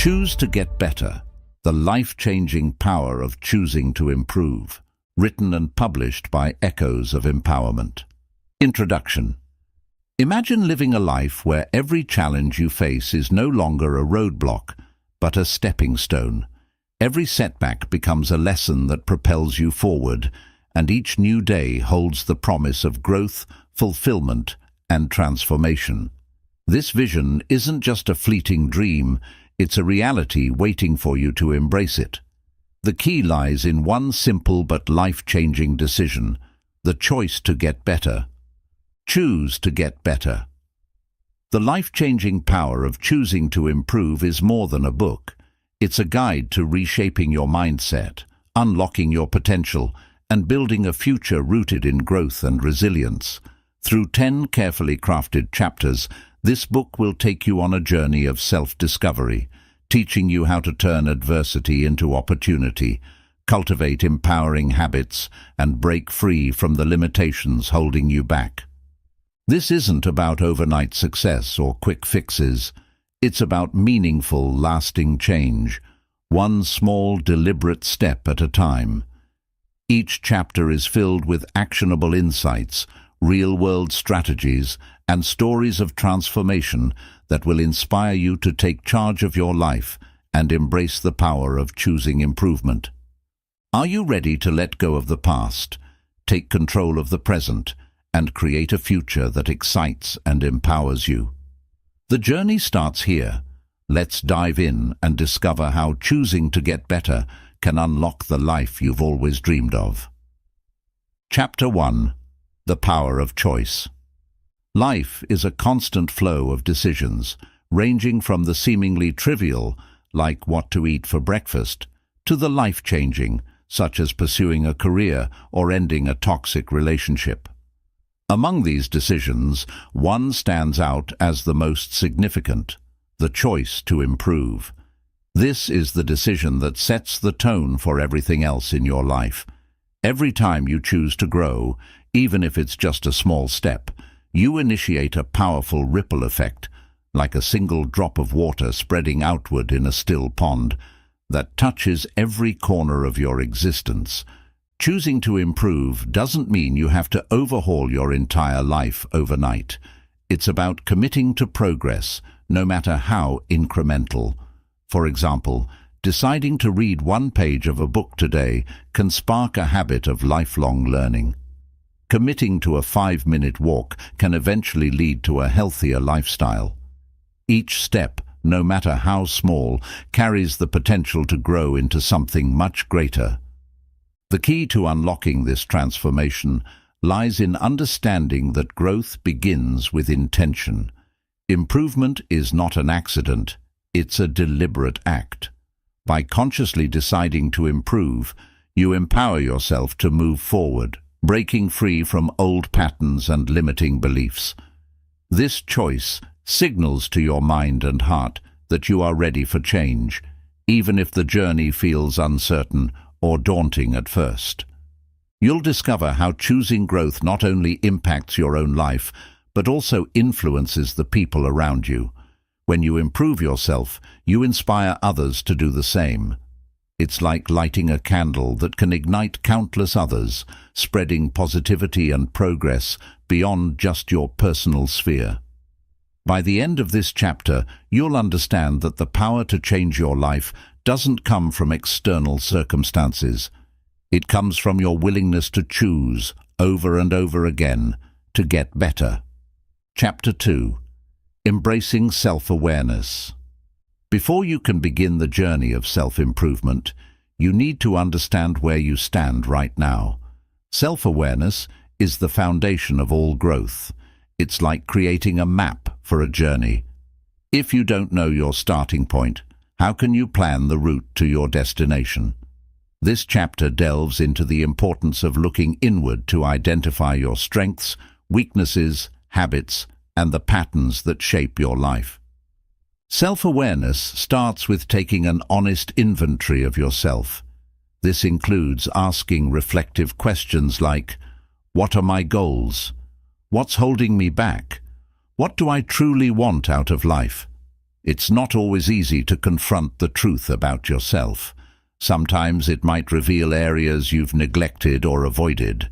Choose to get better. The life-changing power of choosing to improve. Written and published by Echoes of Empowerment. Introduction. Imagine living a life where every challenge you face is no longer a roadblock, but a stepping stone. Every setback becomes a lesson that propels you forward, and each new day holds the promise of growth, fulfillment, and transformation. This vision isn't just a fleeting dream, it's a reality waiting for you to embrace it. The key lies in one simple but life-changing decision: the choice to get better. Choose to get better. The life-changing power of choosing to improve is more than a book. It's a guide to reshaping your mindset, unlocking your potential, and building a future rooted in growth and resilience. Through 10 carefully crafted chapters, this book will take you on a journey of self-discovery, teaching you how to turn adversity into opportunity, cultivate empowering habits, and break free from the limitations holding you back. This isn't about overnight success or quick fixes. It's about meaningful, lasting change, one small, deliberate step at a time. Each chapter is filled with actionable insights, real-world strategies, and stories of transformation that will inspire you to take charge of your life and embrace the power of choosing improvement. Are you ready to let go of the past, take control of the present, and create a future that excites and empowers you? The journey starts here. Let's dive in and discover how choosing to get better can unlock the life you've always dreamed of. Chapter 1. The Power of Choice. Life is a constant flow of decisions, ranging from the seemingly trivial, like what to eat for breakfast, to the life-changing, such as pursuing a career or ending a toxic relationship. Among these decisions, one stands out as the most significant: the choice to improve. This is the decision that sets the tone for everything else in your life. Every time you choose to grow, even if it's just a small step, you initiate a powerful ripple effect, like a single drop of water spreading outward in a still pond, that touches every corner of your existence. Choosing to improve doesn't mean you have to overhaul your entire life overnight. It's about committing to progress, no matter how incremental. For example, deciding to read one page of a book today can spark a habit of lifelong learning. Committing to a 5-minute walk can eventually lead to a healthier lifestyle. Each step, no matter how small, carries the potential to grow into something much greater. The key to unlocking this transformation lies in understanding that growth begins with intention. Improvement is not an accident, it's a deliberate act. By consciously deciding to improve, you empower yourself to move forward, breaking free from old patterns and limiting beliefs. This choice signals to your mind and heart that you are ready for change, even if the journey feels uncertain or daunting at first. You'll discover how choosing growth not only impacts your own life, but also influences the people around you. When you improve yourself, you inspire others to do the same. It's like lighting a candle that can ignite countless others, spreading positivity and progress beyond just your personal sphere. By the end of this chapter, you'll understand that the power to change your life doesn't come from external circumstances. It comes from your willingness to choose, over and over again, to get better. Chapter 2. Embracing self-awareness. Before you can begin the journey of self-improvement, you need to understand where you stand right now. Self-awareness is the foundation of all growth. It's like creating a map for a journey. If you don't know your starting point, how can you plan the route to your destination? This chapter delves into the importance of looking inward to identify your strengths, weaknesses, habits, and the patterns that shape your life. Self-awareness starts with taking an honest inventory of yourself. This includes asking reflective questions like, what are my goals? What's holding me back? What do I truly want out of life? It's not always easy to confront the truth about yourself. Sometimes it might reveal areas you've neglected or avoided,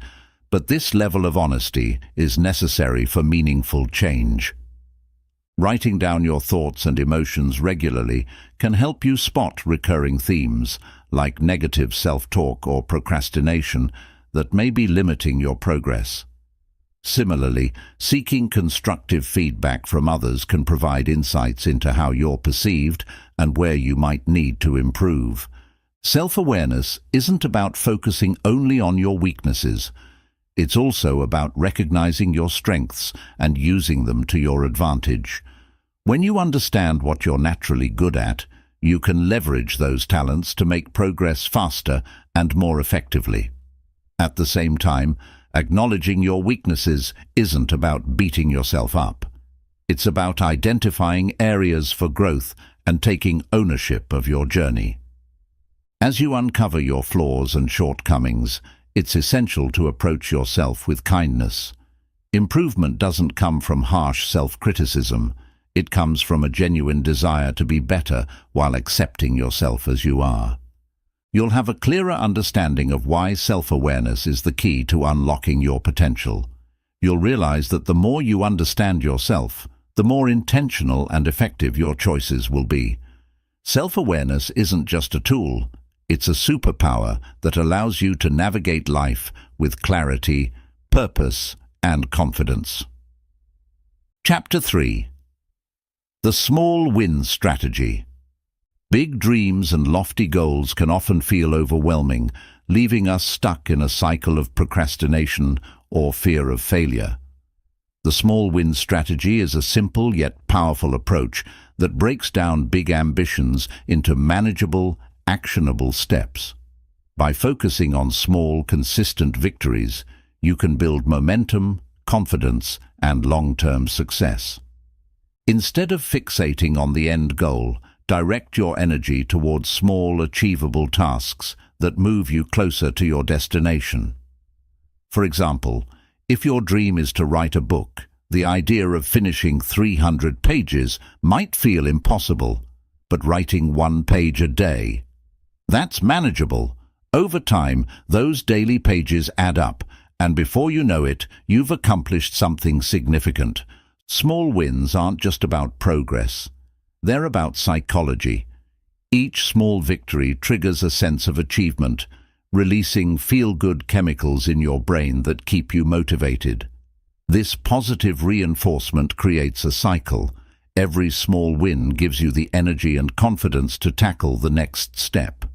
but this level of honesty is necessary for meaningful change. Writing down your thoughts and emotions regularly can help you spot recurring themes, like negative self-talk or procrastination, that may be limiting your progress. Similarly, seeking constructive feedback from others can provide insights into how you're perceived and where you might need to improve. Self-awareness isn't about focusing only on your weaknesses. It's also about recognizing your strengths and using them to your advantage. When you understand what you're naturally good at, you can leverage those talents to make progress faster and more effectively. At the same time, acknowledging your weaknesses isn't about beating yourself up. It's about identifying areas for growth and taking ownership of your journey. As you uncover your flaws and shortcomings, it's essential to approach yourself with kindness. Improvement doesn't come from harsh self-criticism. It comes from a genuine desire to be better while accepting yourself as you are. You'll have a clearer understanding of why self-awareness is the key to unlocking your potential. You'll realize that the more you understand yourself, the more intentional and effective your choices will be. Self-awareness isn't just a tool, it's a superpower that allows you to navigate life with clarity, purpose, and confidence. Chapter 3. The Small Win Strategy. Big dreams and lofty goals can often feel overwhelming, leaving us stuck in a cycle of procrastination or fear of failure. The small win strategy is a simple yet powerful approach that breaks down big ambitions into manageable, actionable steps. By focusing on small, consistent victories, you can build momentum, confidence, and long-term success. Instead of fixating on the end goal, direct your energy towards small, achievable tasks that move you closer to your destination. For example, if your dream is to write a book, the idea of finishing 300 pages might feel impossible, but writing 1 page a day, that's manageable. Over time, those daily pages add up, and before you know it, you've accomplished something significant. Small wins aren't just about progress. They're about psychology. Each small victory triggers a sense of achievement, releasing feel-good chemicals in your brain that keep you motivated. This positive reinforcement creates a cycle. Every small win gives you the energy and confidence to tackle the next step.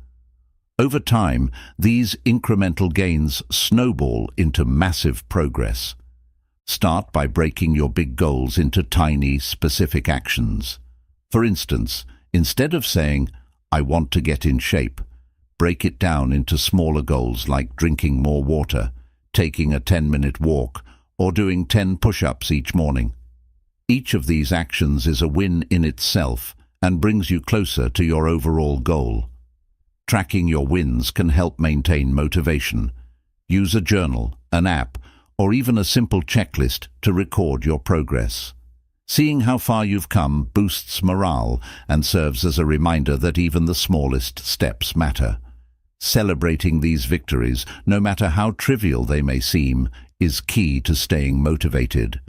Over time, these incremental gains snowball into massive progress. Start by breaking your big goals into tiny, specific actions. For instance, instead of saying, "I want to get in shape," break it down into smaller goals like drinking more water, taking a 10-minute walk, or doing 10 push-ups each morning. Each of these actions is a win in itself and brings you closer to your overall goal. Tracking your wins can help maintain motivation. Use a journal, an app, or even a simple checklist to record your progress. Seeing how far you've come boosts morale and serves as a reminder that even the smallest steps matter. Celebrating these victories, no matter how trivial they may seem, is key to staying motivated.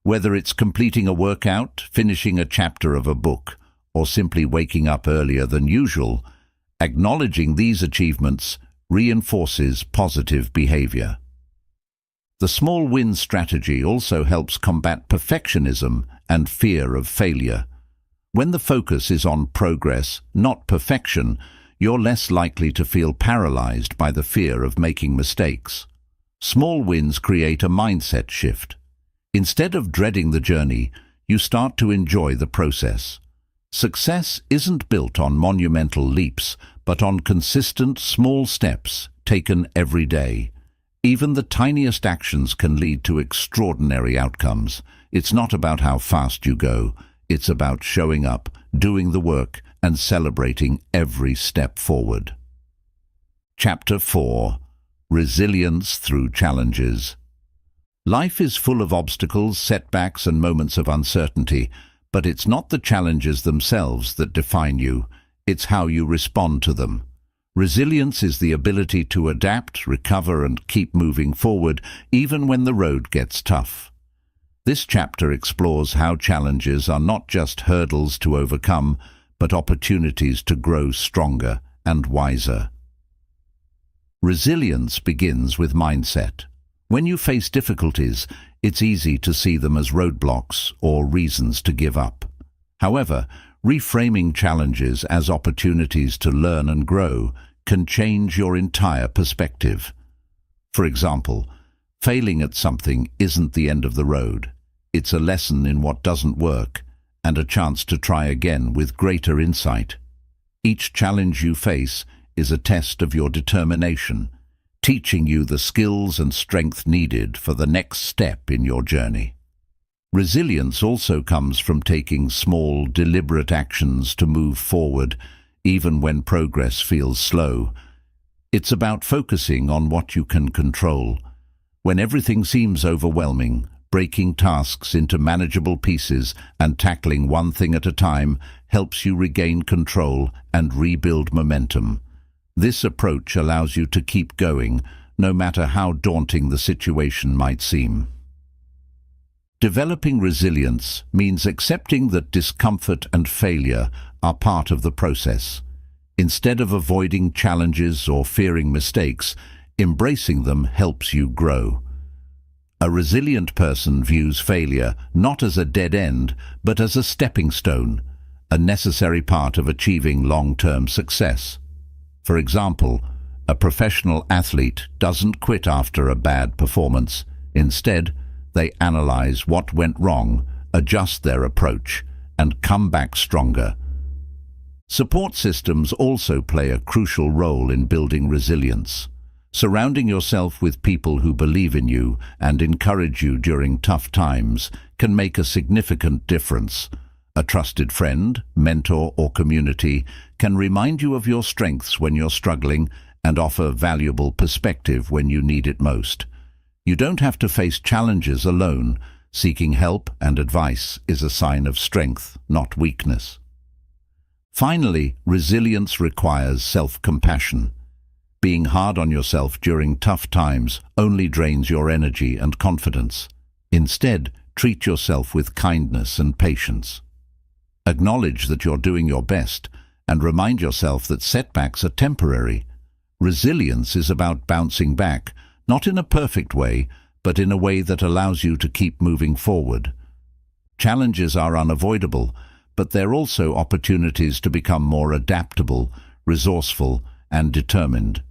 Whether it's completing a workout, finishing a chapter of a book, or simply waking up earlier than usual, acknowledging these achievements reinforces positive behavior. The small win strategy also helps combat perfectionism and fear of failure. When the focus is on progress, not perfection, you're less likely to feel paralyzed by the fear of making mistakes. Small wins create a mindset shift. Instead of dreading the journey, you start to enjoy the process. Success isn't built on monumental leaps, but on consistent small steps taken every day. Even the tiniest actions can lead to extraordinary outcomes. It's not about how fast you go. It's about showing up, doing the work, and celebrating every step forward. Chapter 4. Resilience Through Challenges. Life is full of obstacles, setbacks, and moments of uncertainty, But it's not the challenges themselves that define you, it's how you respond to them. Resilience is the ability to adapt, recover, and keep moving forward, even when the road gets tough. This chapter explores how challenges are not just hurdles to overcome, but opportunities to grow stronger and wiser. Resilience begins with mindset. When you face difficulties, it's easy to see them as roadblocks or reasons to give up. However, reframing challenges as opportunities to learn and grow can change your entire perspective. For example, failing at something isn't the end of the road. It's a lesson in what doesn't work and a chance to try again with greater insight. Each challenge you face is a test of your determination, teaching you the skills and strength needed for the next step in your journey. Resilience also comes from taking small, deliberate actions to move forward, even when progress feels slow. It's about focusing on what you can control. When everything seems overwhelming, breaking tasks into manageable pieces and tackling one thing at a time helps you regain control and rebuild momentum. This approach allows you to keep going, no matter how daunting the situation might seem. Developing resilience means accepting that discomfort and failure are part of the process. Instead of avoiding challenges or fearing mistakes, embracing them helps you grow. A resilient person views failure not as a dead end, but as a stepping stone, a necessary part of achieving long-term success. For example, a professional athlete doesn't quit after a bad performance. Instead, they analyze what went wrong, adjust their approach, and come back stronger. Support systems also play a crucial role in building resilience. Surrounding yourself with people who believe in you and encourage you during tough times can make a significant difference. A trusted friend, mentor, or community can remind you of your strengths when you're struggling and offer valuable perspective when you need it most. You don't have to face challenges alone. Seeking help and advice is a sign of strength, not weakness. Finally, resilience requires self-compassion. Being hard on yourself during tough times only drains your energy and confidence. Instead, treat yourself with kindness and patience. Acknowledge that you're doing your best and remind yourself that setbacks are temporary. Resilience is about bouncing back, not in a perfect way, but in a way that allows you to keep moving forward. Challenges are unavoidable, but they're also opportunities to become more adaptable, resourceful, and determined.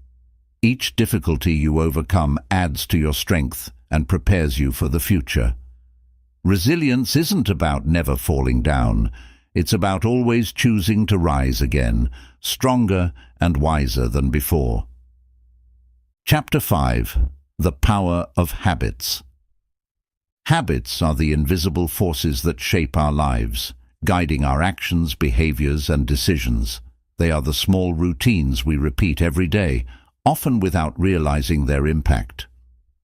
Each difficulty you overcome adds to your strength and prepares you for the future. Resilience isn't about never falling down. It's about always choosing to rise again, stronger and wiser than before. Chapter 5. The Power of Habits. Habits are the invisible forces that shape our lives, guiding our actions, behaviors, and decisions. They are the small routines we repeat every day, often without realizing their impact.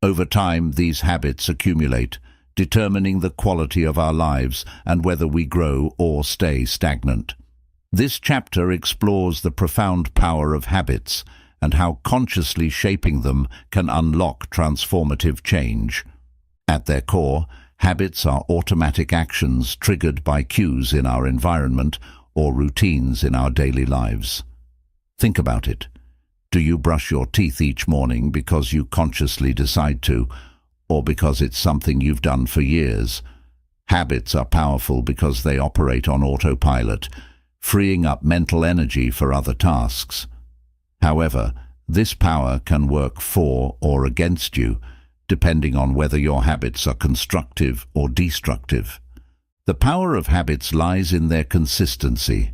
Over time, these habits accumulate, determining the quality of our lives and whether we grow or stay stagnant. This chapter explores the profound power of habits and how consciously shaping them can unlock transformative change. At their core, habits are automatic actions triggered by cues in our environment or routines in our daily lives. Think about it. Do you brush your teeth each morning because you consciously decide to, or because it's something you've done for years? Habits are powerful because they operate on autopilot, freeing up mental energy for other tasks. However, this power can work for or against you, depending on whether your habits are constructive or destructive. The power of habits lies in their consistency.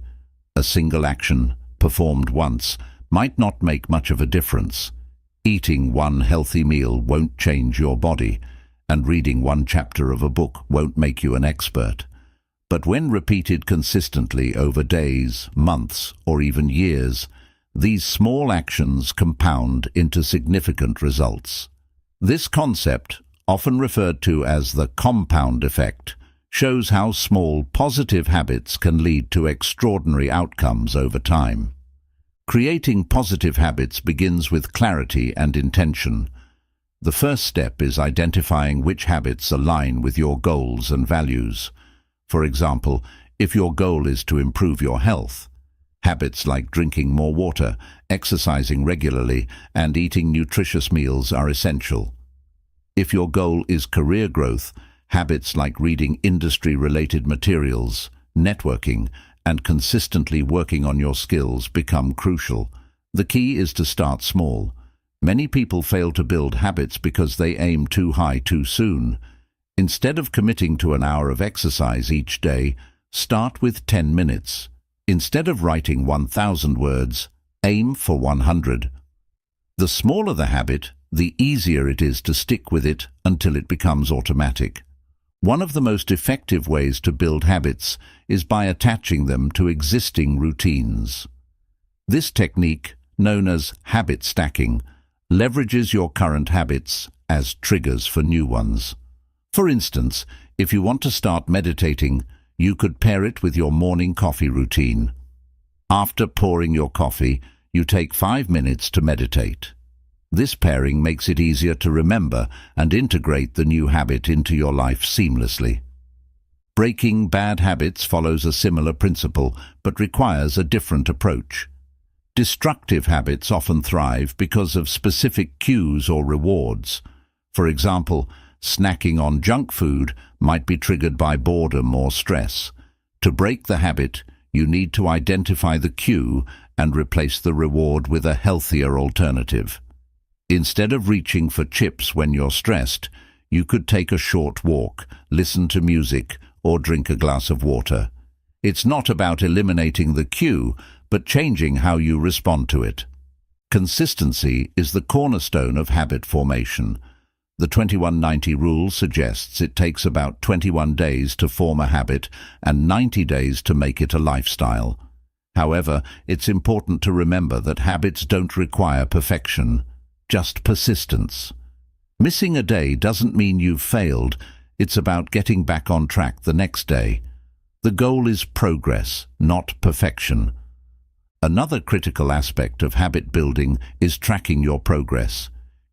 A single action, performed once, might not make much of a difference. Eating one healthy meal won't change your body, and reading one chapter of a book won't make you an expert. But when repeated consistently over days, months, or even years, these small actions compound into significant results. This concept, often referred to as the compound effect, shows how small positive habits can lead to extraordinary outcomes over time. Creating positive habits begins with clarity and intention. The first step is identifying which habits align with your goals and values. For example, if your goal is to improve your health, habits like drinking more water, exercising regularly, and eating nutritious meals are essential. If your goal is career growth, habits like reading industry-related materials, networking, and consistently working on your skills become crucial. The key is to start small. Many people fail to build habits because they aim too high too soon. Instead of committing to an hour of exercise each day, start with 10 minutes. Instead of writing 1,000 words, aim for 100. The smaller the habit, the easier it is to stick with it until it becomes automatic. One of the most effective ways to build habits is by attaching them to existing routines. This technique, known as habit stacking, leverages your current habits as triggers for new ones. For instance, if you want to start meditating, you could pair it with your morning coffee routine. After pouring your coffee, you take 5 minutes to meditate. This pairing makes it easier to remember and integrate the new habit into your life seamlessly. Breaking bad habits follows a similar principle, but requires a different approach. Destructive habits often thrive because of specific cues or rewards. For example, snacking on junk food might be triggered by boredom or stress. To break the habit, you need to identify the cue and replace the reward with a healthier alternative. Instead of reaching for chips when you're stressed, you could take a short walk, listen to music, or drink a glass of water. It's not about eliminating the cue, but changing how you respond to it. Consistency is the cornerstone of habit formation. The 21-90 rule suggests it takes about 21 days to form a habit and 90 days to make it a lifestyle. However, it's important to remember that habits don't require perfection, just persistence. Missing a day doesn't mean you've failed. It's about getting back on track the next day. The goal is progress, not perfection. Another critical aspect of habit building is tracking your progress.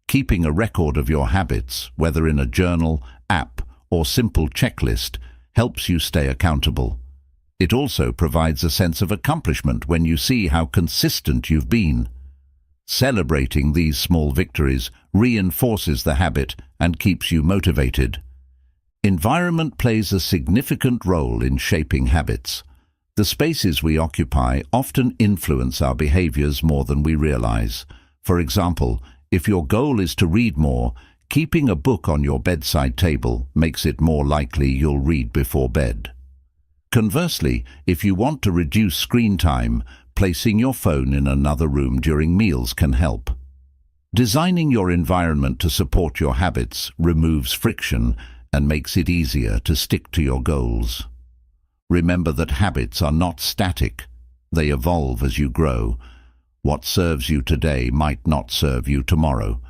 Keeping a record of your habits, whether in a journal, app, or simple checklist, helps you stay accountable. It also provides a sense of accomplishment when you see how consistent you've been. Celebrating these small victories reinforces the habit and keeps you motivated. Environment plays a significant role in shaping habits. The spaces we occupy often influence our behaviors more than we realize. For example, if your goal is to read more, keeping a book on your bedside table makes it more likely you'll read before bed. Conversely, if you want to reduce screen time, placing your phone in another room during meals can help. Designing your environment to support your habits removes friction and makes it easier to stick to your goals. Remember that habits are not static. They evolve as you grow. What serves you today might not serve you tomorrow.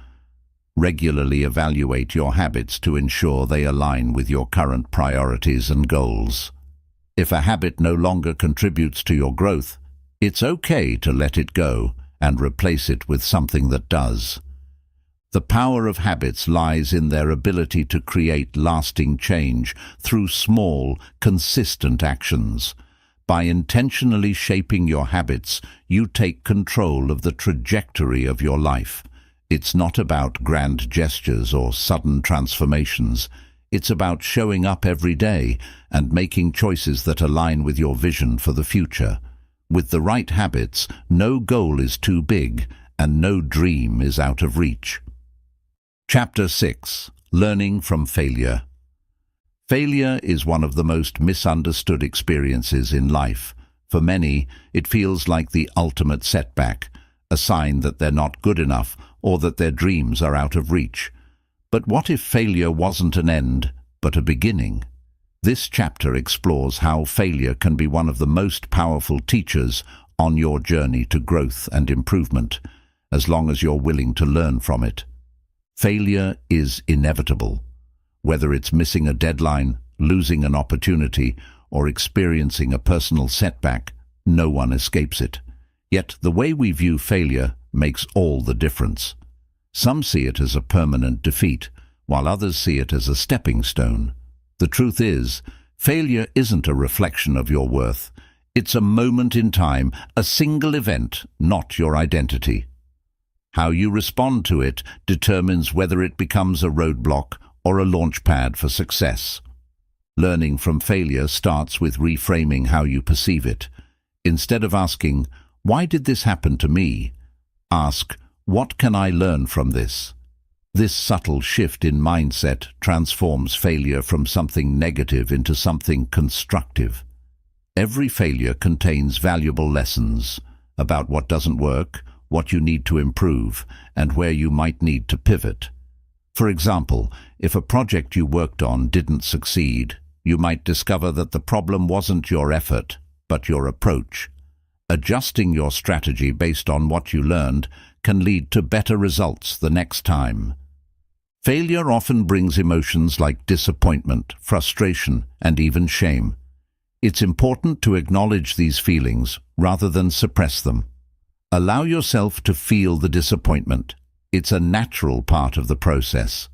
Regularly evaluate your habits to ensure they align with your current priorities and goals. If a habit no longer contributes to your growth, it's okay to let it go and replace it with something that does. The power of habits lies in their ability to create lasting change through small, consistent actions. By intentionally shaping your habits, you take control of the trajectory of your life. It's not about grand gestures or sudden transformations. It's about showing up every day and making choices that align with your vision for the future. With the right habits, no goal is too big and no dream is out of reach. Chapter 6. Learning from Failure. Failure is one of the most misunderstood experiences in life. For many, it feels like the ultimate setback, a sign that they're not good enough or that their dreams are out of reach. But what if failure wasn't an end, but a beginning? This chapter explores how failure can be one of the most powerful teachers on your journey to growth and improvement, as long as you're willing to learn from it. Failure is inevitable. Whether it's missing a deadline, losing an opportunity, or experiencing a personal setback, no one escapes it. Yet the way we view failure makes all the difference. Some see it as a permanent defeat, while others see it as a stepping stone. The truth is, failure isn't a reflection of your worth. It's a moment in time, a single event, not your identity. How you respond to it determines whether it becomes a roadblock or a launchpad for success. Learning from failure starts with reframing how you perceive it. Instead of asking, "Why did this happen to me?" ask, "What can I learn from this?" This subtle shift in mindset transforms failure from something negative into something constructive. Every failure contains valuable lessons about what doesn't work, what you need to improve, and where you might need to pivot. For example, if a project you worked on didn't succeed, you might discover that the problem wasn't your effort, but your approach. Adjusting your strategy based on what you learned can lead to better results the next time. Failure often brings emotions like disappointment, frustration, and even shame. It's important to acknowledge these feelings rather than suppress them. Allow yourself to feel the disappointment. It's a natural part of the process.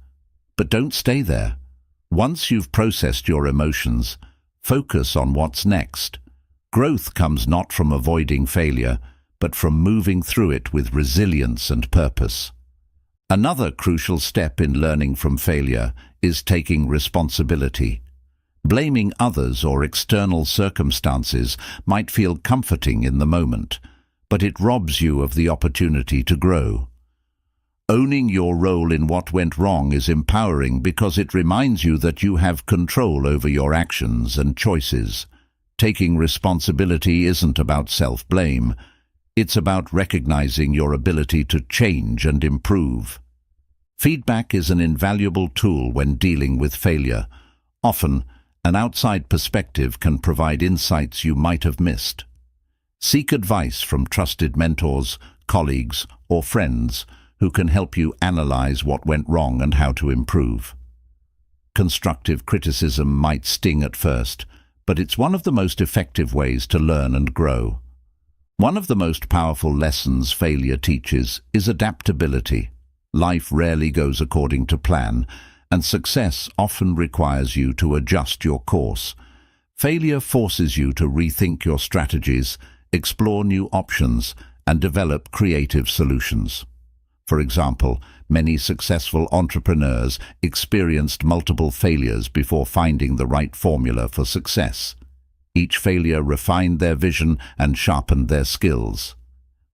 But don't stay there. Once you've processed your emotions, focus on what's next. Growth comes not from avoiding failure, but from moving through it with resilience and purpose. Another crucial step in learning from failure is taking responsibility. Blaming others or external circumstances might feel comforting in the moment, but it robs you of the opportunity to grow. Owning your role in what went wrong is empowering because it reminds you that you have control over your actions and choices. Taking responsibility isn't about self-blame. It's about recognizing your ability to change and improve. Feedback is an invaluable tool when dealing with failure. Often, an outside perspective can provide insights you might have missed. Seek advice from trusted mentors, colleagues, or friends who can help you analyze what went wrong and how to improve. Constructive criticism might sting at first, but it's one of the most effective ways to learn and grow. One of the most powerful lessons failure teaches is adaptability. Life rarely goes according to plan, and success often requires you to adjust your course. Failure forces you to rethink your strategies, explore new options, and develop creative solutions. For example, many successful entrepreneurs experienced multiple failures before finding the right formula for success. Each failure refined their vision and sharpened their skills.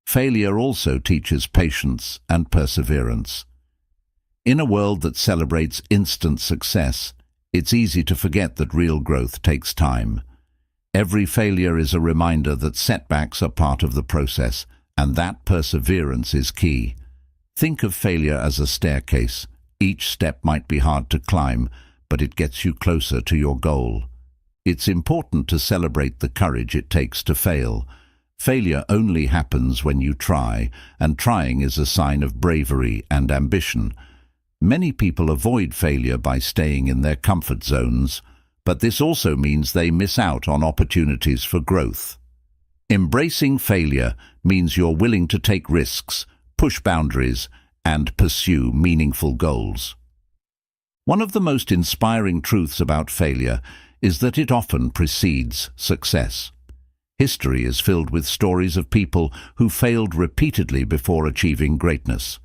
Failure also teaches patience and perseverance. In a world that celebrates instant success, it's easy to forget that real growth takes time. Every failure is a reminder that setbacks are part of the process, and that perseverance is key. Think of failure as a staircase. Each step might be hard to climb, but it gets you closer to your goal. It's important to celebrate the courage it takes to fail. Failure only happens when you try, and trying is a sign of bravery and ambition. Many people avoid failure by staying in their comfort zones, but this also means they miss out on opportunities for growth. Embracing failure means you're willing to take risks, push boundaries, and pursue meaningful goals. One of the most inspiring truths about failure is that it often precedes success. History is filled with stories of people who failed repeatedly before achieving greatness.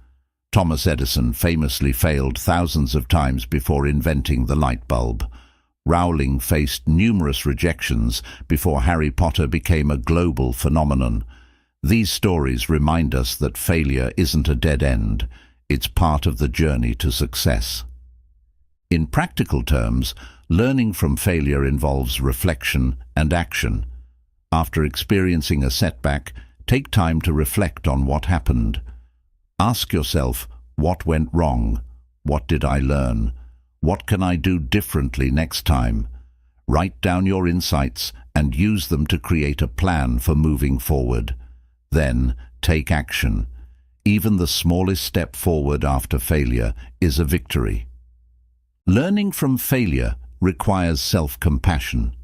Thomas Edison famously failed thousands of times before inventing the light bulb. Rowling faced numerous rejections before Harry Potter became a global phenomenon. These stories remind us that failure isn't a dead end. It's part of the journey to success. In practical terms, learning from failure involves reflection and action. After experiencing a setback, take time to reflect on what happened. Ask yourself, what went wrong? What did I learn? What can I do differently next time? Write down your insights and use them to create a plan for moving forward. Then, take action. Even the smallest step forward after failure is a victory. Learning from failure requires self-compassion.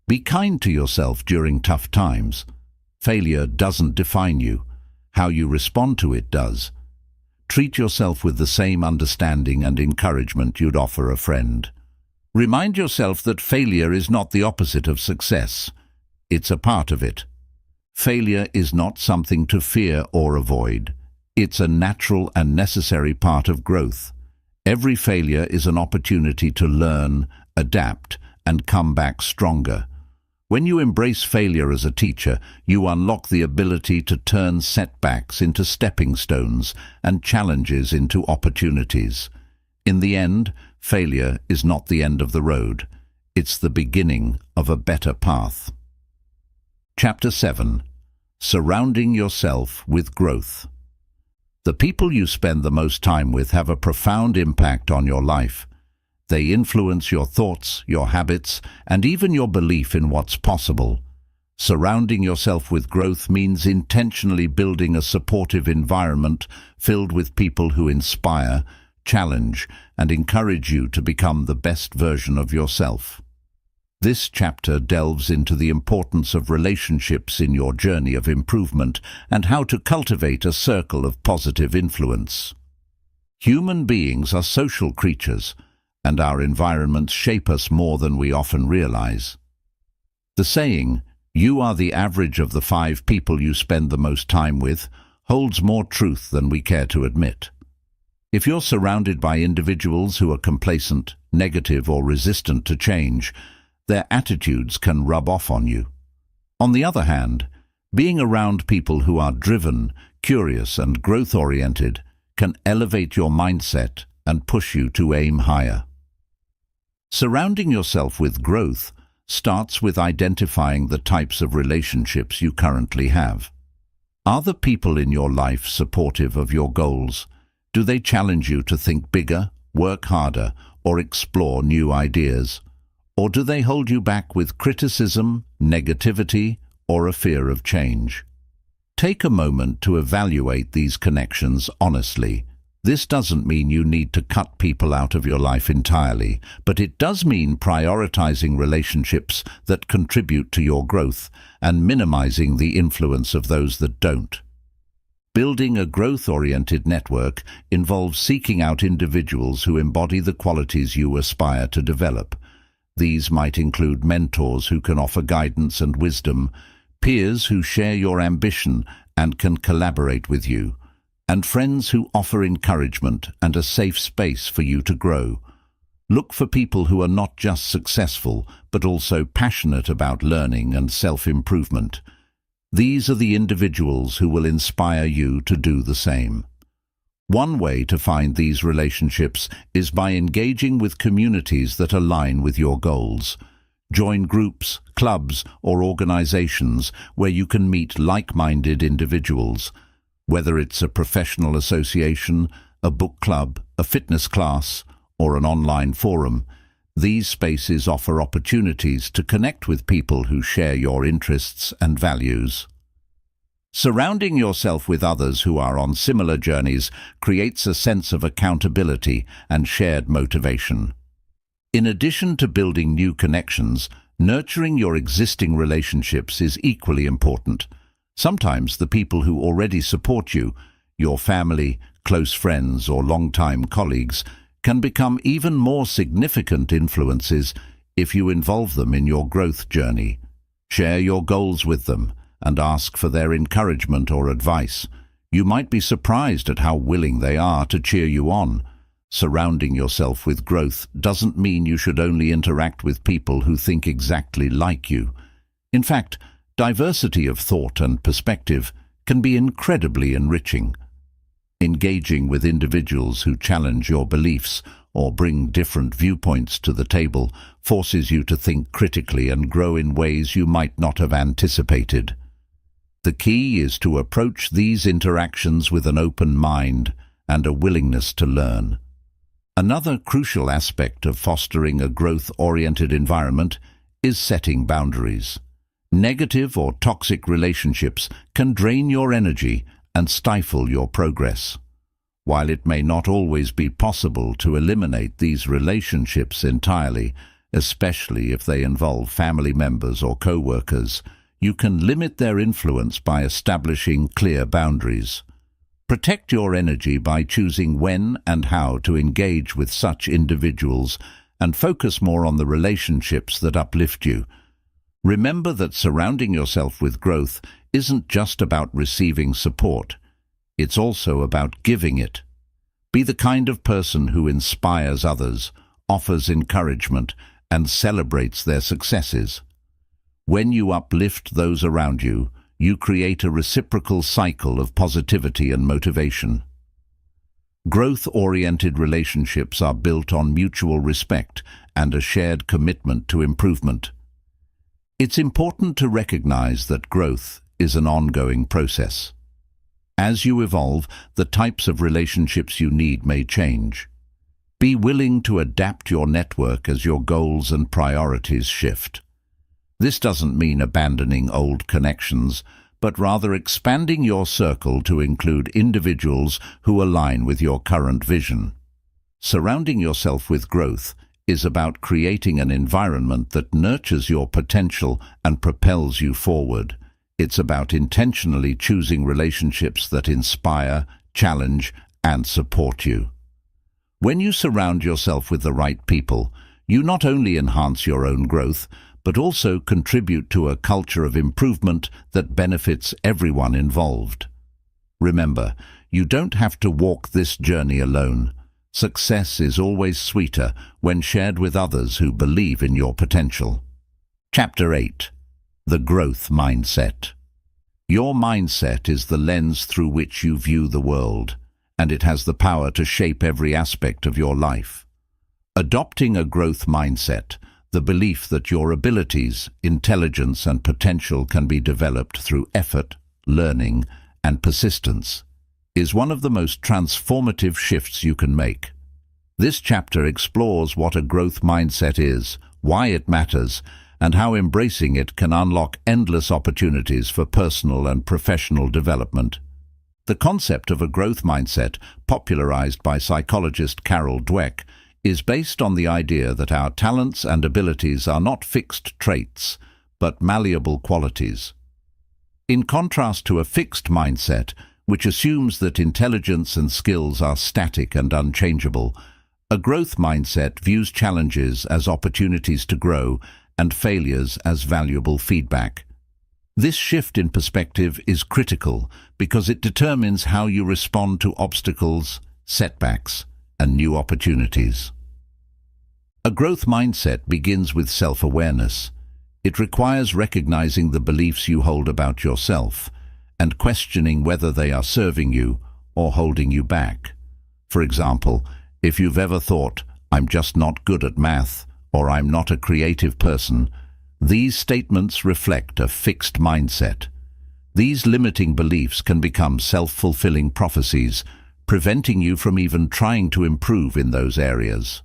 Be kind to yourself during tough times. Failure doesn't define you. How you respond to it does. Treat yourself with the same understanding and encouragement you'd offer a friend. Remind yourself that failure is not the opposite of success. It's a part of it. Failure is not something to fear or avoid. It's a natural and necessary part of growth. Every failure is an opportunity to learn, adapt, and come back stronger. When you embrace failure as a teacher, you unlock the ability to turn setbacks into stepping stones and challenges into opportunities. In the end, failure is not the end of the road. It's the beginning of a better path. Chapter 7. Surrounding yourself with growth. The people you spend the most time with have a profound impact on your life. They influence your thoughts, your habits, and even your belief in what's possible. Surrounding yourself with growth means intentionally building a supportive environment filled with people who inspire, challenge, and encourage you to become the best version of yourself. This chapter delves into the importance of relationships in your journey of improvement and how to cultivate a circle of positive influence. Human beings are social creatures, and our environments shape us more than we often realize. The saying, "You are the average of the 5 people you spend the most time with," holds more truth than we care to admit. If you're surrounded by individuals who are complacent, negative, or resistant to change, their attitudes can rub off on you. On the other hand, being around people who are driven, curious, and growth-oriented can elevate your mindset and push you to aim higher. Surrounding yourself with growth starts with identifying the types of relationships you currently have. Are the people in your life supportive of your goals? Do they challenge you to think bigger, work harder, or explore new ideas? Or do they hold you back with criticism, negativity, or a fear of change? Take a moment to evaluate these connections honestly. This doesn't mean you need to cut people out of your life entirely, but it does mean prioritizing relationships that contribute to your growth and minimizing the influence of those that don't. Building a growth-oriented network involves seeking out individuals who embody the qualities you aspire to develop. These might include mentors who can offer guidance and wisdom, peers who share your ambition and can collaborate with you, and friends who offer encouragement and a safe space for you to grow. Look for people who are not just successful, but also passionate about learning and self-improvement. These are the individuals who will inspire you to do the same. One way to find these relationships is by engaging with communities that align with your goals. Join groups, clubs, or organizations where you can meet like-minded individuals. Whether it's a professional association, a book club, a fitness class, or an online forum, these spaces offer opportunities to connect with people who share your interests and values. Surrounding yourself with others who are on similar journeys creates a sense of accountability and shared motivation. In addition to building new connections, nurturing your existing relationships is equally important. Sometimes the people who already support you, your family, close friends, or long-time colleagues, can become even more significant influences if you involve them in your growth journey. Share your goals with them and ask for their encouragement or advice. You might be surprised at how willing they are to cheer you on. Surrounding yourself with growth doesn't mean you should only interact with people who think exactly like you. In fact, diversity of thought and perspective can be incredibly enriching. Engaging with individuals who challenge your beliefs or bring different viewpoints to the table forces you to think critically and grow in ways you might not have anticipated. The key is to approach these interactions with an open mind and a willingness to learn. Another crucial aspect of fostering a growth-oriented environment is setting boundaries. Negative or toxic relationships can drain your energy and stifle your progress. While it may not always be possible to eliminate these relationships entirely, especially if they involve family members or co-workers. You can limit their influence by establishing clear boundaries. Protect your energy by choosing when and how to engage with such individuals and focus more on the relationships that uplift you. Remember that surrounding yourself with growth isn't just about receiving support. It's also about giving it. Be the kind of person who inspires others, offers encouragement, and celebrates their successes. When you uplift those around you, you create a reciprocal cycle of positivity and motivation. Growth-oriented relationships are built on mutual respect and a shared commitment to improvement. It's important to recognize that growth is an ongoing process. As you evolve, the types of relationships you need may change. Be willing to adapt your network as your goals and priorities shift. This doesn't mean abandoning old connections, but rather expanding your circle to include individuals who align with your current vision. Surrounding yourself with growth is about creating an environment that nurtures your potential and propels you forward. It's about intentionally choosing relationships that inspire, challenge, and support you. When you surround yourself with the right people, you not only enhance your own growth, but also contribute to a culture of improvement that benefits everyone involved. Remember, you don't have to walk this journey alone. Success is always sweeter when shared with others who believe in your potential. Chapter 8. The Growth Mindset. Your mindset is the lens through which you view the world, and it has the power to shape every aspect of your life. Adopting a growth mindset, the belief that your abilities, intelligence, and potential can be developed through effort, learning, and persistence, is one of the most transformative shifts you can make. This chapter explores what a growth mindset is, why it matters, and how embracing it can unlock endless opportunities for personal and professional development. The concept of a growth mindset, popularized by psychologist Carol Dweck, is based on the idea that our talents and abilities are not fixed traits, but malleable qualities. In contrast to a fixed mindset, which assumes that intelligence and skills are static and unchangeable, a growth mindset views challenges as opportunities to grow and failures as valuable feedback. This shift in perspective is critical because it determines how you respond to obstacles, setbacks, and new opportunities. A growth mindset begins with self-awareness. It requires recognizing the beliefs you hold about yourself and questioning whether they are serving you or holding you back. For example, if you've ever thought, "I'm just not good at math," or "I'm not a creative person," these statements reflect a fixed mindset. These limiting beliefs can become self-fulfilling prophecies, preventing you from even trying to improve in those areas.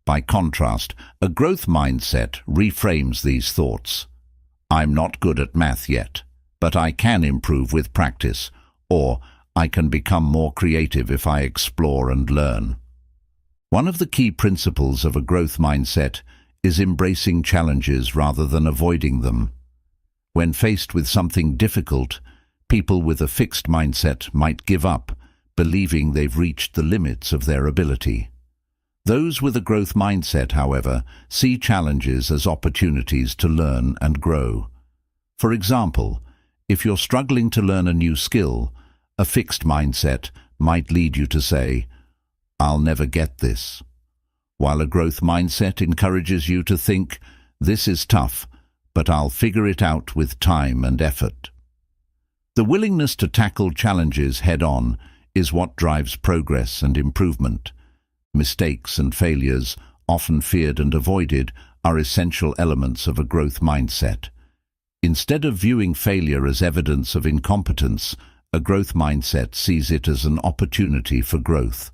By contrast, a growth mindset reframes these thoughts. "I'm not good at math yet, but I can improve with practice," or "I can become more creative if I explore and learn." One of the key principles of a growth mindset is embracing challenges rather than avoiding them. When faced with something difficult, people with a fixed mindset might give up, believing they've reached the limits of their ability. Those with a growth mindset, however, see challenges as opportunities to learn and grow. For example, if you're struggling to learn a new skill, a fixed mindset might lead you to say, "I'll never get this," while a growth mindset encourages you to think, "This is tough, but I'll figure it out with time and effort." The willingness to tackle challenges head-on is what drives progress and improvement. Mistakes and failures, often feared and avoided, are essential elements of a growth mindset. Instead of viewing failure as evidence of incompetence, a growth mindset sees it as an opportunity for growth.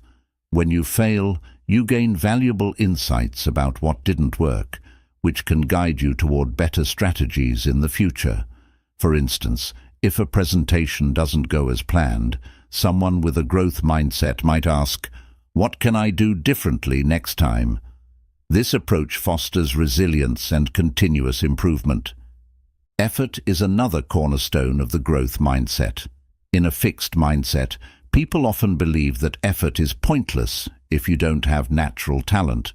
When you fail, you gain valuable insights about what didn't work, which can guide you toward better strategies in the future. For instance, if a presentation doesn't go as planned, someone with a growth mindset might ask, "What can I do differently next time?" This approach fosters resilience and continuous improvement. Effort is another cornerstone of the growth mindset. In a fixed mindset, people often believe that effort is pointless if you don't have natural talent.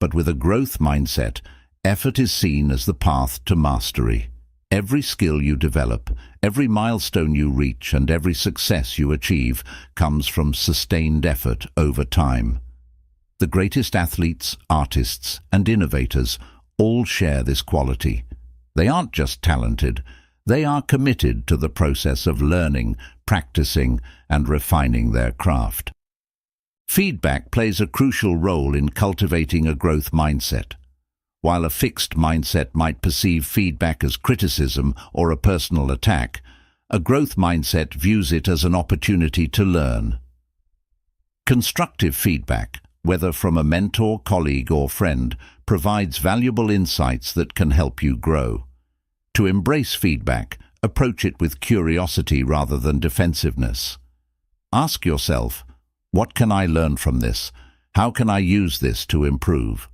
But with a growth mindset, effort is seen as the path to mastery. Every skill you develop, every milestone you reach, and every success you achieve comes from sustained effort over time. The greatest athletes, artists, and innovators all share this quality. They aren't just talented, they are committed to the process of learning, practicing, and refining their craft. Feedback plays a crucial role in cultivating a growth mindset. While a fixed mindset might perceive feedback as criticism or a personal attack, a growth mindset views it as an opportunity to learn. Constructive feedback, whether from a mentor, colleague, or friend, provides valuable insights that can help you grow. To embrace feedback, approach it with curiosity rather than defensiveness. Ask yourself, what can I learn from this? How can I use this to improve?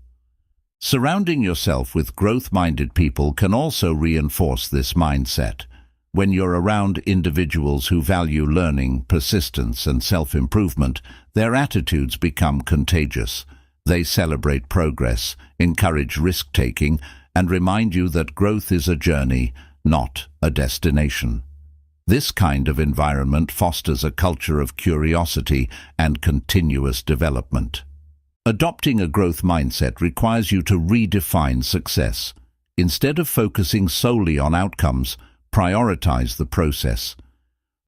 Surrounding yourself with growth-minded people can also reinforce this mindset. When you're around individuals who value learning, persistence, and self-improvement, their attitudes become contagious. They celebrate progress, encourage risk-taking, and remind you that growth is a journey, not a destination. This kind of environment fosters a culture of curiosity and continuous development. Adopting a growth mindset requires you to redefine success. Instead of focusing solely on outcomes, prioritize the process.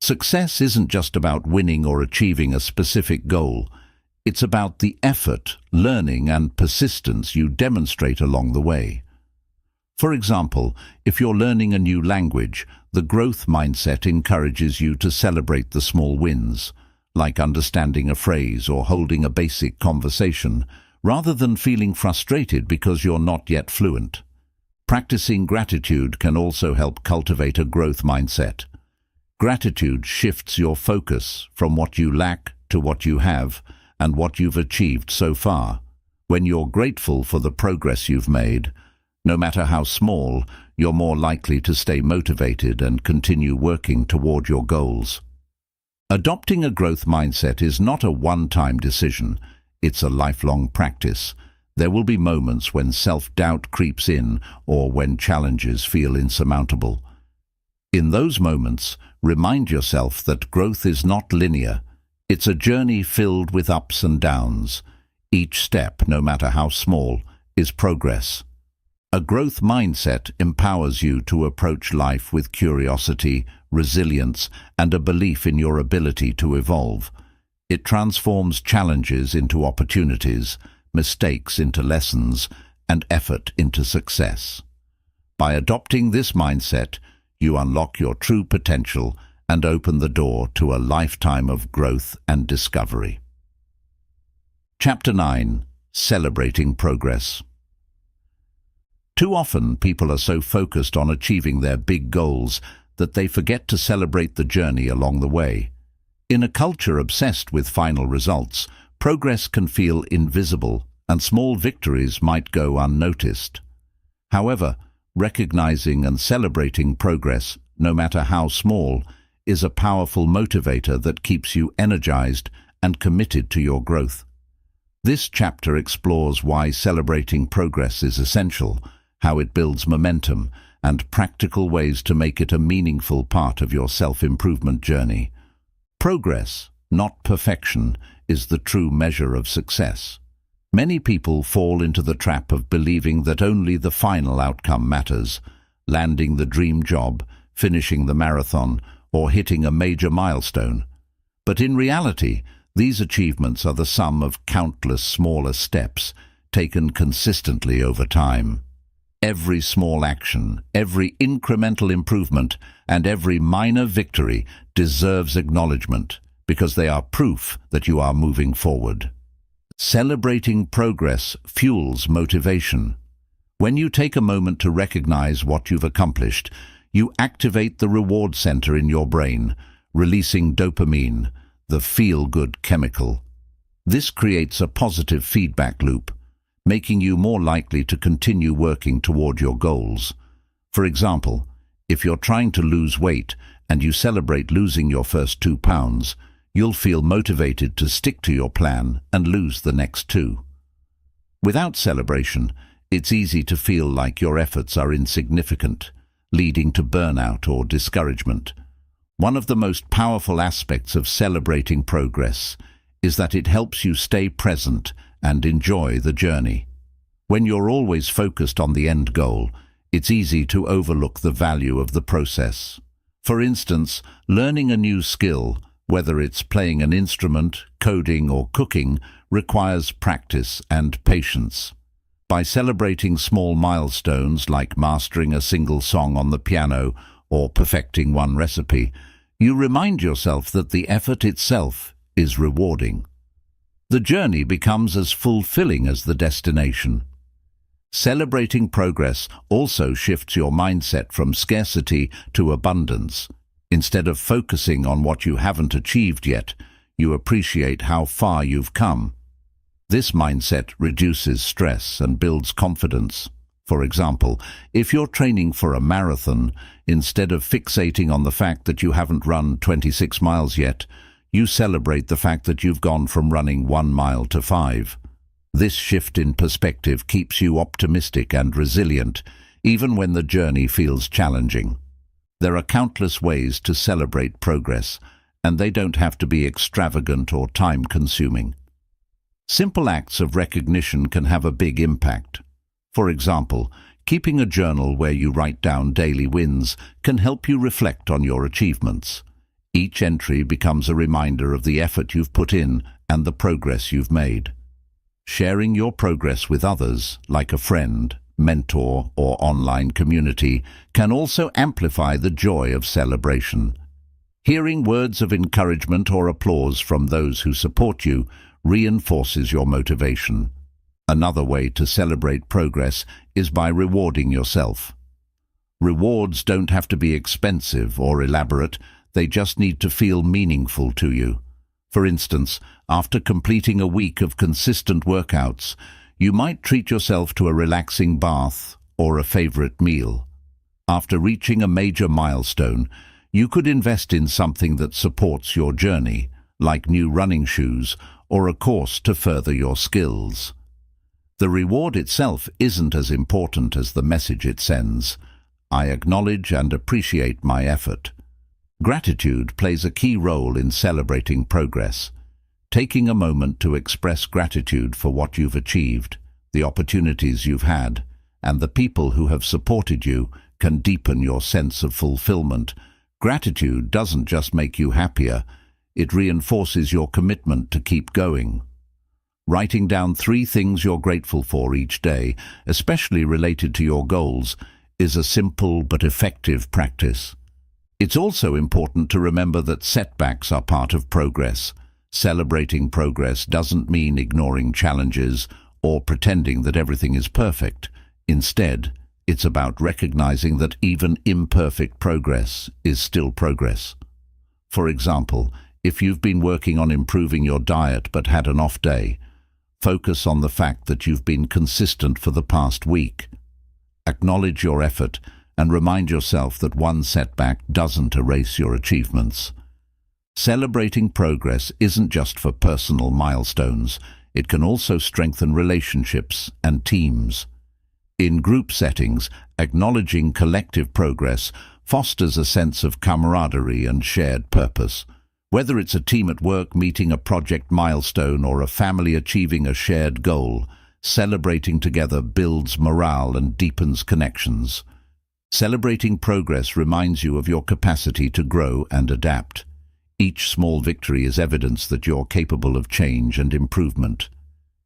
Success isn't just about winning or achieving a specific goal. It's about the effort, learning, and persistence you demonstrate along the way. For example, if you're learning a new language, the growth mindset encourages you to celebrate the small wins, like understanding a phrase or holding a basic conversation, rather than feeling frustrated because you're not yet fluent. Practicing gratitude can also help cultivate a growth mindset. Gratitude shifts your focus from what you lack to what you have and what you've achieved so far. When you're grateful for the progress you've made, no matter how small, you're more likely to stay motivated and continue working toward your goals. Adopting a growth mindset is not a one-time decision, it's a lifelong practice. There will be moments when self-doubt creeps in or when challenges feel insurmountable. In those moments, remind yourself that growth is not linear. It's a journey filled with ups and downs. Each step, no matter how small, is progress. A growth mindset empowers you to approach life with curiosity, resilience, and a belief in your ability to evolve. It transforms challenges into opportunities, mistakes into lessons, and effort into success. By adopting this mindset, you unlock your true potential and open the door to a lifetime of growth and discovery. Chapter 9. Celebrating Progress. Too often, people are so focused on achieving their big goals that they forget to celebrate the journey along the way. In a culture obsessed with final results, progress can feel invisible, and small victories might go unnoticed. However, recognizing and celebrating progress, no matter how small, is a powerful motivator that keeps you energized and committed to your growth. This chapter explores why celebrating progress is essential, how it builds momentum, and practical ways to make it a meaningful part of your self-improvement journey. Progress, not perfection, is the true measure of success. Many people fall into the trap of believing that only the final outcome matters, landing the dream job, finishing the marathon, or hitting a major milestone. But in reality, these achievements are the sum of countless smaller steps, taken consistently over time. Every small action, every incremental improvement, and every minor victory deserves acknowledgement, because they are proof that you are moving forward. Celebrating progress fuels motivation. When you take a moment to recognize what you've accomplished, you activate the reward center in your brain, releasing dopamine, the feel-good chemical. This creates a positive feedback loop. making you more likely to continue working toward your goals. For example, if you're trying to lose weight and you celebrate losing your first 2 pounds, you'll feel motivated to stick to your plan and lose the next 2. Without celebration, it's easy to feel like your efforts are insignificant, leading to burnout or discouragement. One of the most powerful aspects of celebrating progress is that it helps you stay present and enjoy the journey. When you're always focused on the end goal, it's easy to overlook the value of the process. For instance, learning a new skill, whether it's playing an instrument, coding, or cooking, requires practice and patience. By celebrating small milestones like mastering a single song on the piano or perfecting one recipe, you remind yourself that the effort itself is rewarding. The journey becomes as fulfilling as the destination. Celebrating progress also shifts your mindset from scarcity to abundance. Instead of focusing on what you haven't achieved yet, you appreciate how far you've come. This mindset reduces stress and builds confidence. For example, if you're training for a marathon, instead of fixating on the fact that you haven't run 26 miles yet, you celebrate the fact that you've gone from running 1 mile to 5. This shift in perspective keeps you optimistic and resilient, even when the journey feels challenging. There are countless ways to celebrate progress, and they don't have to be extravagant or time-consuming. Simple acts of recognition can have a big impact. For example, keeping a journal where you write down daily wins can help you reflect on your achievements. Each entry becomes a reminder of the effort you've put in and the progress you've made. Sharing your progress with others, like a friend, mentor, or online community, can also amplify the joy of celebration. Hearing words of encouragement or applause from those who support you reinforces your motivation. Another way to celebrate progress is by rewarding yourself. Rewards don't have to be expensive or elaborate, they just need to feel meaningful to you. For instance, after completing a week of consistent workouts, you might treat yourself to a relaxing bath or a favorite meal. After reaching a major milestone, you could invest in something that supports your journey, like new running shoes or a course to further your skills. The reward itself isn't as important as the message it sends. I acknowledge and appreciate my effort. Gratitude plays a key role in celebrating progress. Taking a moment to express gratitude for what you've achieved, the opportunities you've had, and the people who have supported you can deepen your sense of fulfillment. Gratitude doesn't just make you happier, it reinforces your commitment to keep going. Writing down 3 things you're grateful for each day, especially related to your goals, is a simple but effective practice. It's also important to remember that setbacks are part of progress. Celebrating progress doesn't mean ignoring challenges or pretending that everything is perfect. Instead, it's about recognizing that even imperfect progress is still progress. For example, if you've been working on improving your diet but had an off day, focus on the fact that you've been consistent for the past week. Acknowledge your effort and remind yourself that one setback doesn't erase your achievements. Celebrating progress isn't just for personal milestones, it can also strengthen relationships and teams. In group settings, acknowledging collective progress fosters a sense of camaraderie and shared purpose. Whether it's a team at work meeting a project milestone or a family achieving a shared goal, celebrating together builds morale and deepens connections. Celebrating progress reminds you of your capacity to grow and adapt. Each small victory is evidence that you're capable of change and improvement.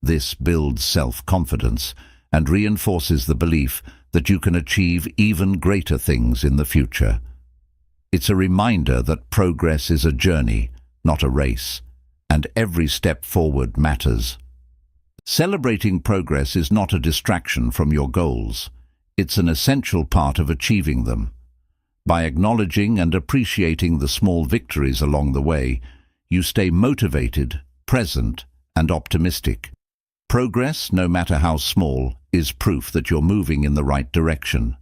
This builds self-confidence and reinforces the belief that you can achieve even greater things in the future. It's a reminder that progress is a journey, not a race, and every step forward matters. Celebrating progress is not a distraction from your goals. It's an essential part of achieving them. By acknowledging and appreciating the small victories along the way, you stay motivated, present, and optimistic. Progress, no matter how small, is proof that you're moving in the right direction.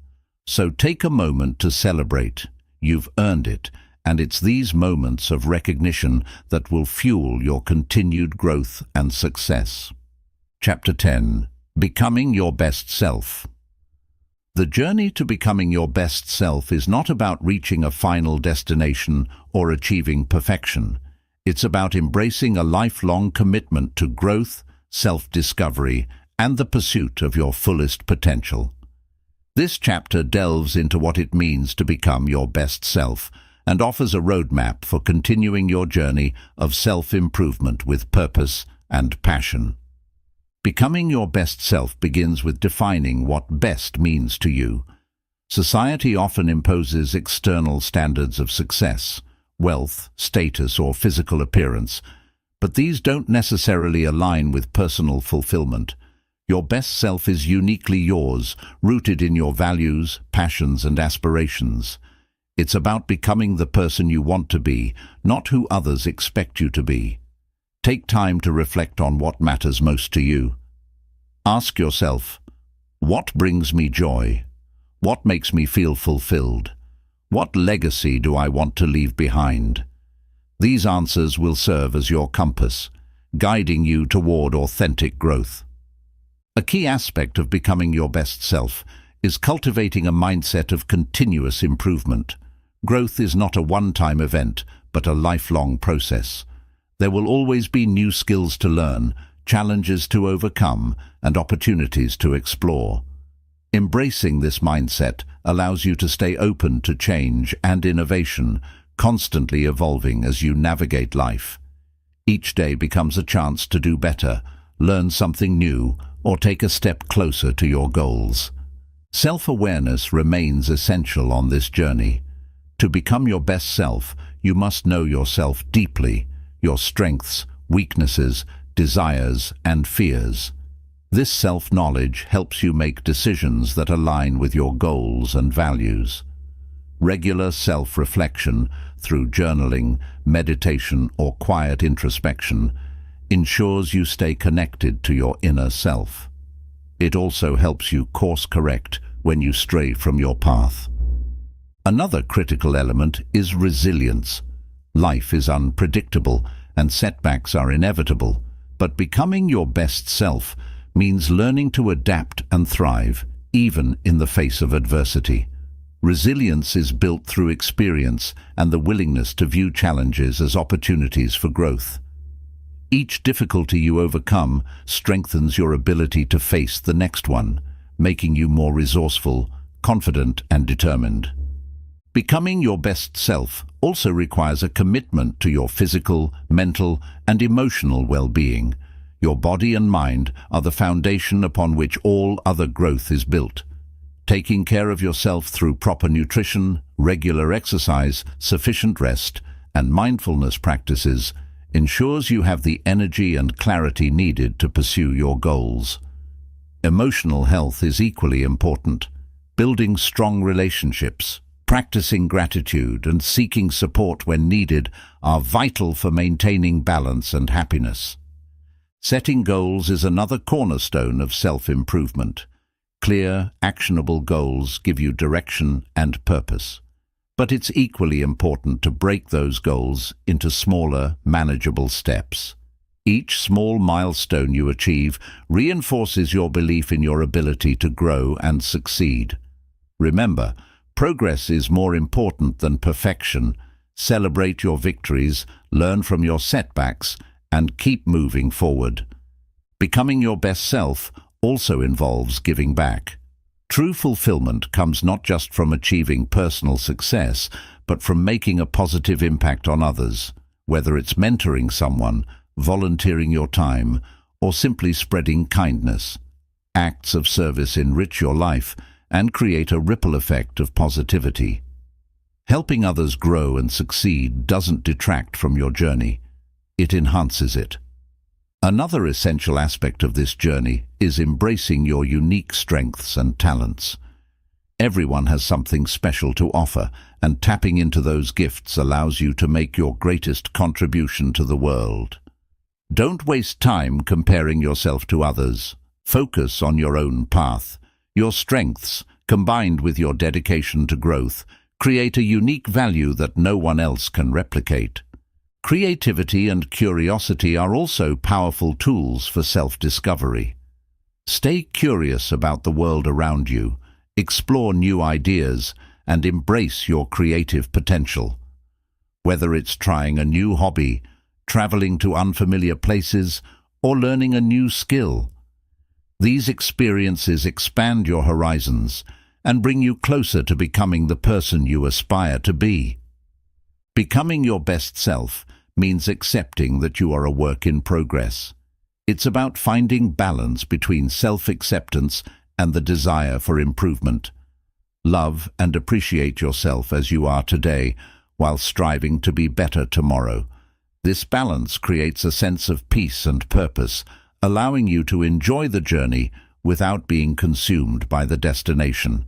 So take a moment to celebrate. You've earned it, and it's these moments of recognition that will fuel your continued growth and success. Chapter 10. Becoming your best self. The journey to becoming your best self is not about reaching a final destination or achieving perfection. It's about embracing a lifelong commitment to growth, self-discovery, and the pursuit of your fullest potential. This chapter delves into what it means to become your best self and offers a roadmap for continuing your journey of self-improvement with purpose and passion. Becoming your best self begins with defining what best means to you. Society often imposes external standards of success, wealth, status, or physical appearance, but these don't necessarily align with personal fulfillment. Your best self is uniquely yours, rooted in your values, passions, and aspirations. It's about becoming the person you want to be, not who others expect you to be. Take time to reflect on what matters most to you. Ask yourself, what brings me joy? What makes me feel fulfilled? What legacy do I want to leave behind? These answers will serve as your compass, guiding you toward authentic growth. A key aspect of becoming your best self is cultivating a mindset of continuous improvement. Growth is not a one-time event, but a lifelong process. There will always be new skills to learn, challenges to overcome, and opportunities to explore. Embracing this mindset allows you to stay open to change and innovation, constantly evolving as you navigate life. Each day becomes a chance to do better, learn something new, or take a step closer to your goals. Self-awareness remains essential on this journey. To become your best self, you must know yourself deeply, your strengths, weaknesses, desires, and fears. This self-knowledge helps you make decisions that align with your goals and values. Regular self-reflection through journaling, meditation, or quiet introspection ensures you stay connected to your inner self. It also helps you course-correct when you stray from your path. Another critical element is resilience. Life is unpredictable and setbacks are inevitable, but becoming your best self means learning to adapt and thrive, even in the face of adversity. Resilience is built through experience and the willingness to view challenges as opportunities for growth. Each difficulty you overcome strengthens your ability to face the next one, making you more resourceful, confident, and determined. Becoming your best self also requires a commitment to your physical, mental, and emotional well-being. Your body and mind are the foundation upon which all other growth is built. Taking care of yourself through proper nutrition, regular exercise, sufficient rest, and mindfulness practices ensures you have the energy and clarity needed to pursue your goals. Emotional health is equally important. Building strong relationships, practicing gratitude, and seeking support when needed are vital for maintaining balance and happiness. Setting goals is another cornerstone of self-improvement. Clear, actionable goals give you direction and purpose. But it's equally important to break those goals into smaller, manageable steps. Each small milestone you achieve reinforces your belief in your ability to grow and succeed. Remember, progress is more important than perfection. Celebrate your victories, learn from your setbacks, and keep moving forward. Becoming your best self also involves giving back. True fulfillment comes not just from achieving personal success, but from making a positive impact on others, whether it's mentoring someone, volunteering your time, or simply spreading kindness. Acts of service enrich your life and create a ripple effect of positivity. Helping others grow and succeed doesn't detract from your journey. It enhances it. Another essential aspect of this journey is embracing your unique strengths and talents. Everyone has something special to offer, and tapping into those gifts allows you to make your greatest contribution to the world. Don't waste time comparing yourself to others. Focus on your own path. Your strengths, combined with your dedication to growth, create a unique value that no one else can replicate. Creativity and curiosity are also powerful tools for self-discovery. Stay curious about the world around you, explore new ideas, and embrace your creative potential. Whether it's trying a new hobby, traveling to unfamiliar places, or learning a new skill, these experiences expand your horizons and bring you closer to becoming the person you aspire to be. Becoming your best self means accepting that you are a work in progress. It's about finding balance between self-acceptance and the desire for improvement. Love and appreciate yourself as you are today, while striving to be better tomorrow. This balance creates a sense of peace and purpose, allowing you to enjoy the journey without being consumed by the destination.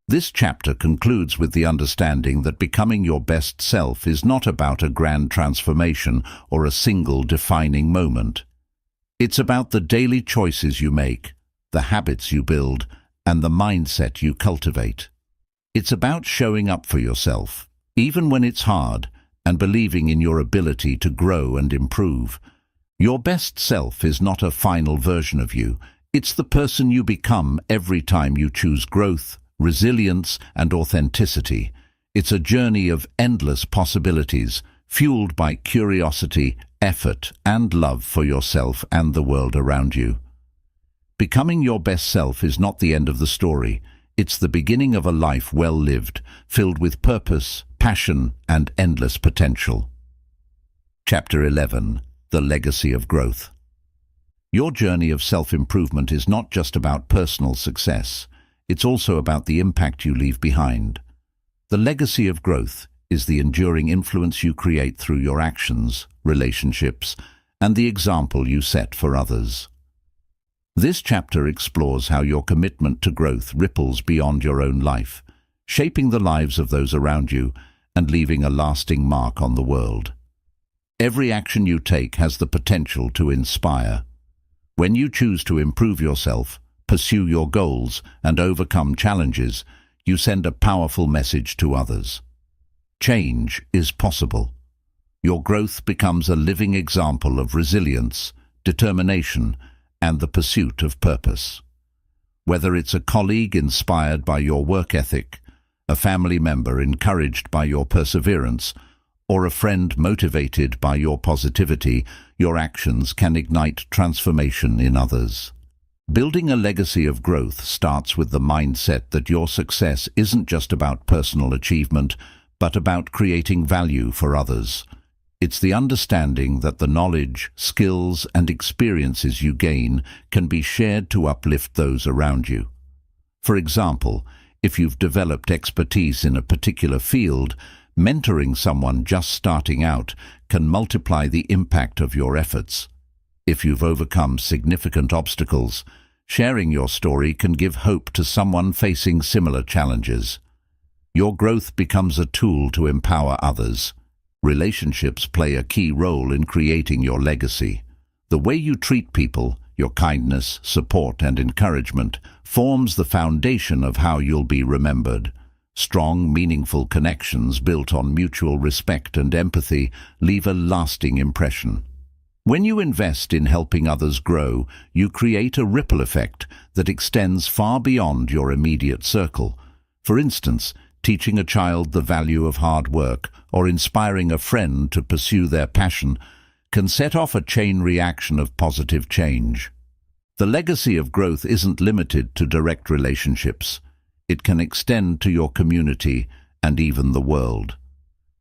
This chapter concludes with the understanding that becoming your best self is not about a grand transformation or a single defining moment. It's about the daily choices you make, the habits you build, and the mindset you cultivate. It's about showing up for yourself, even when it's hard, and believing in your ability to grow and improve. Your best self is not a final version of you. It's the person you become every time you choose growth, resilience, and authenticity. It's a journey of endless possibilities, fueled by curiosity, effort, and love for yourself and the world around you. Becoming your best self is not the end of the story. It's the beginning of a life well lived, filled with purpose, passion, and endless potential. Chapter 11. The Legacy of Growth. Your journey of self-improvement is not just about personal success. It's also about the impact you leave behind. The legacy of growth is the enduring influence you create through your actions, relationships, and the example you set for others. This chapter explores how your commitment to growth ripples beyond your own life, shaping the lives of those around you and leaving a lasting mark on the world. Every action you take has the potential to inspire. When you choose to improve yourself, pursue your goals, and overcome challenges, you send a powerful message to others. Change is possible. Your growth becomes a living example of resilience, determination, and the pursuit of purpose. Whether it's a colleague inspired by your work ethic, a family member encouraged by your perseverance, or a friend motivated by your positivity, your actions can ignite transformation in others. Building a legacy of growth starts with the mindset that your success isn't just about personal achievement, but about creating value for others. It's the understanding that the knowledge, skills, and experiences you gain can be shared to uplift those around you. For example, if you've developed expertise in a particular field, mentoring someone just starting out can multiply the impact of your efforts. If you've overcome significant obstacles, sharing your story can give hope to someone facing similar challenges. Your growth becomes a tool to empower others. Relationships play a key role in creating your legacy. The way you treat people, your kindness, support, and encouragement forms the foundation of how you'll be remembered. Strong, meaningful connections built on mutual respect and empathy leave a lasting impression. When you invest in helping others grow, you create a ripple effect that extends far beyond your immediate circle. For instance, teaching a child the value of hard work or inspiring a friend to pursue their passion can set off a chain reaction of positive change. The legacy of growth isn't limited to direct relationships. It can extend to your community and even the world.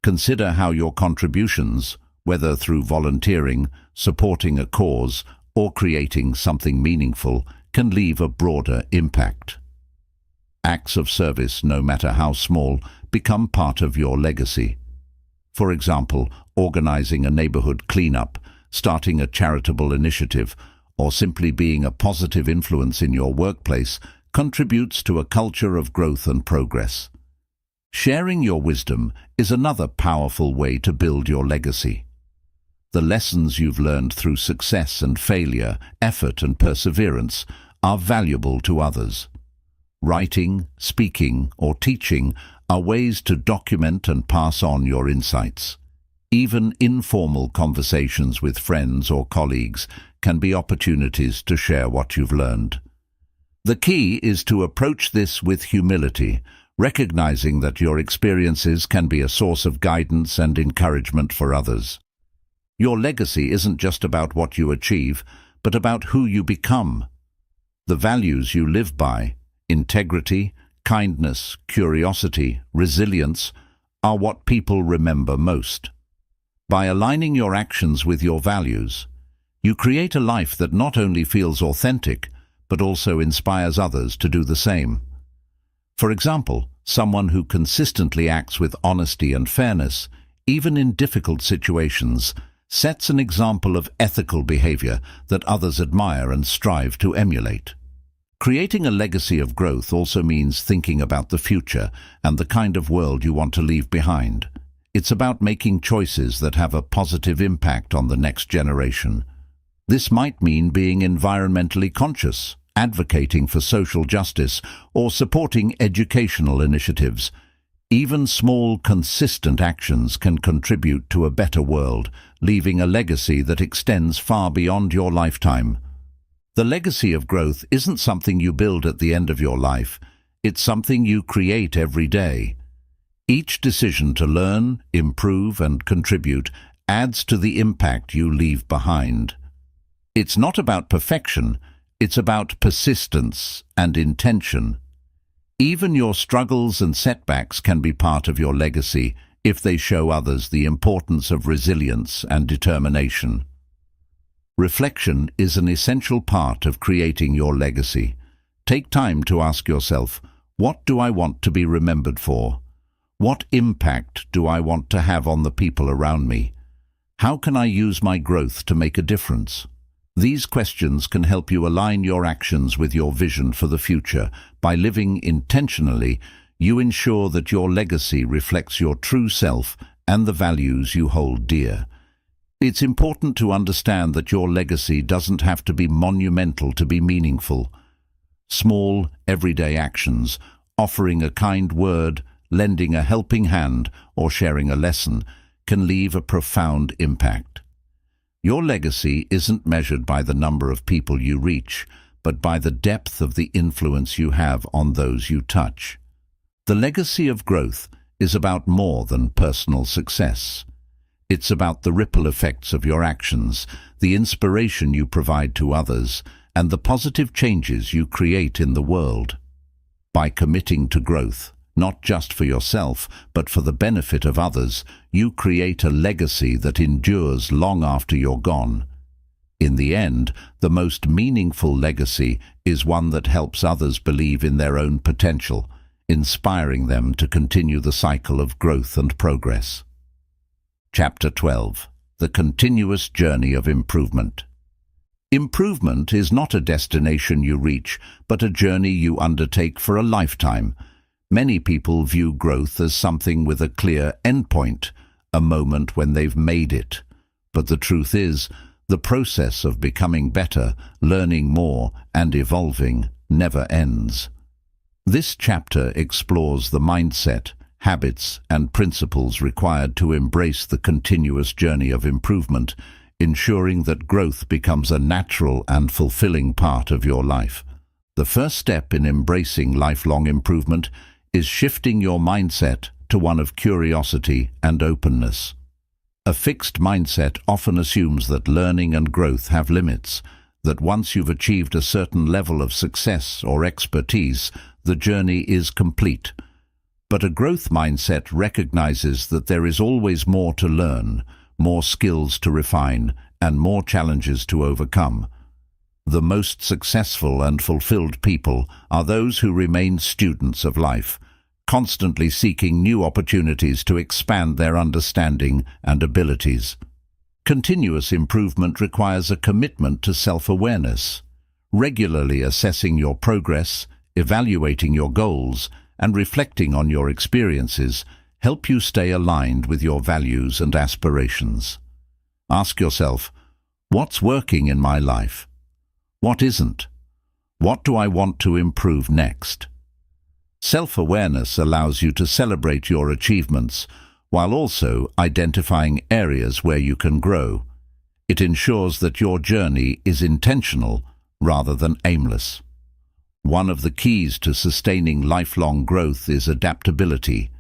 Consider how your contributions, whether through volunteering, supporting a cause, or creating something meaningful, can leave a broader impact. Acts of service, no matter how small, become part of your legacy. For example, organizing a neighborhood cleanup, starting a charitable initiative, or simply being a positive influence in your workplace contributes to a culture of growth and progress. Sharing your wisdom is another powerful way to build your legacy. The lessons you've learned through success and failure, effort and perseverance are valuable to others. Writing, speaking, or teaching are ways to document and pass on your insights. Even informal conversations with friends or colleagues can be opportunities to share what you've learned. The key is to approach this with humility, recognizing that your experiences can be a source of guidance and encouragement for others. Your legacy isn't just about what you achieve, but about who you become. The values you live by, integrity, kindness, curiosity, resilience, are what people remember most. By aligning your actions with your values, you create a life that not only feels authentic, but also inspires others to do the same. For example, someone who consistently acts with honesty and fairness, even in difficult situations, sets an example of ethical behavior that others admire and strive to emulate. Creating a legacy of growth also means thinking about the future and the kind of world you want to leave behind. It's about making choices that have a positive impact on the next generation. This might mean being environmentally conscious, advocating for social justice, or supporting educational initiatives. Even small, consistent actions can contribute to a better world, leaving a legacy that extends far beyond your lifetime. The legacy of growth isn't something you build at the end of your life. It's something you create every day. Each decision to learn, improve, and contribute adds to the impact you leave behind. It's not about perfection, it's about persistence and intention. Even your struggles and setbacks can be part of your legacy if they show others the importance of resilience and determination. Reflection is an essential part of creating your legacy. Take time to ask yourself, what do I want to be remembered for? What impact do I want to have on the people around me? How can I use my growth to make a difference? These questions can help you align your actions with your vision for the future. By living intentionally, you ensure that your legacy reflects your true self and the values you hold dear. It's important to understand that your legacy doesn't have to be monumental to be meaningful. Small, everyday actions, offering a kind word, lending a helping hand, or sharing a lesson, can leave a profound impact. Your legacy isn't measured by the number of people you reach, but by the depth of the influence you have on those you touch. The legacy of growth is about more than personal success. It's about the ripple effects of your actions, the inspiration you provide to others, and the positive changes you create in the world. By committing to growth, not just for yourself, but for the benefit of others, you create a legacy that endures long after you're gone. In the end, the most meaningful legacy is one that helps others believe in their own potential, inspiring them to continue the cycle of growth and progress. Chapter 12. The Continuous Journey of Improvement. Improvement is not a destination you reach, but a journey you undertake for a lifetime. Many people view growth as something with a clear endpoint, a moment when they've made it. But the truth is, the process of becoming better, learning more, and evolving never ends. This chapter explores the mindset, habits, and principles required to embrace the continuous journey of improvement, ensuring that growth becomes a natural and fulfilling part of your life. The first step in embracing lifelong improvement is shifting your mindset to one of curiosity and openness. A fixed mindset often assumes that learning and growth have limits, that once you've achieved a certain level of success or expertise, the journey is complete. But a growth mindset recognizes that there is always more to learn, more skills to refine, and more challenges to overcome. The most successful and fulfilled people are those who remain students of life, constantly seeking new opportunities to expand their understanding and abilities. Continuous improvement requires a commitment to self-awareness. Regularly assessing your progress, evaluating your goals, and reflecting on your experiences help you stay aligned with your values and aspirations. Ask yourself, what's working in my life? What isn't? What do I want to improve next? Self-awareness allows you to celebrate your achievements while also identifying areas where you can grow. It ensures that your journey is intentional rather than aimless. One of the keys to sustaining lifelong growth is adaptability.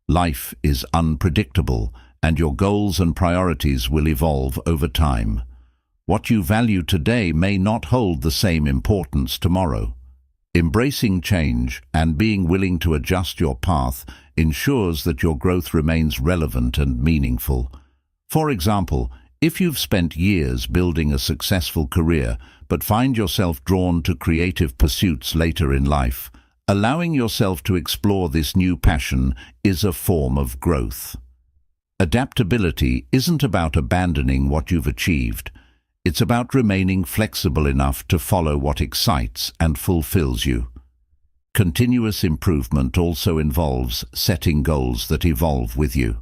Life is unpredictable, and your goals and priorities will evolve over time. What you value today may not hold the same importance tomorrow. Embracing change and being willing to adjust your path ensures that your growth remains relevant and meaningful. For example, if you've spent years building a successful career but find yourself drawn to creative pursuits later in life, allowing yourself to explore this new passion is a form of growth. Adaptability isn't about abandoning what you've achieved. It's about remaining flexible enough to follow what excites and fulfills you. Continuous improvement also involves setting goals that evolve with you.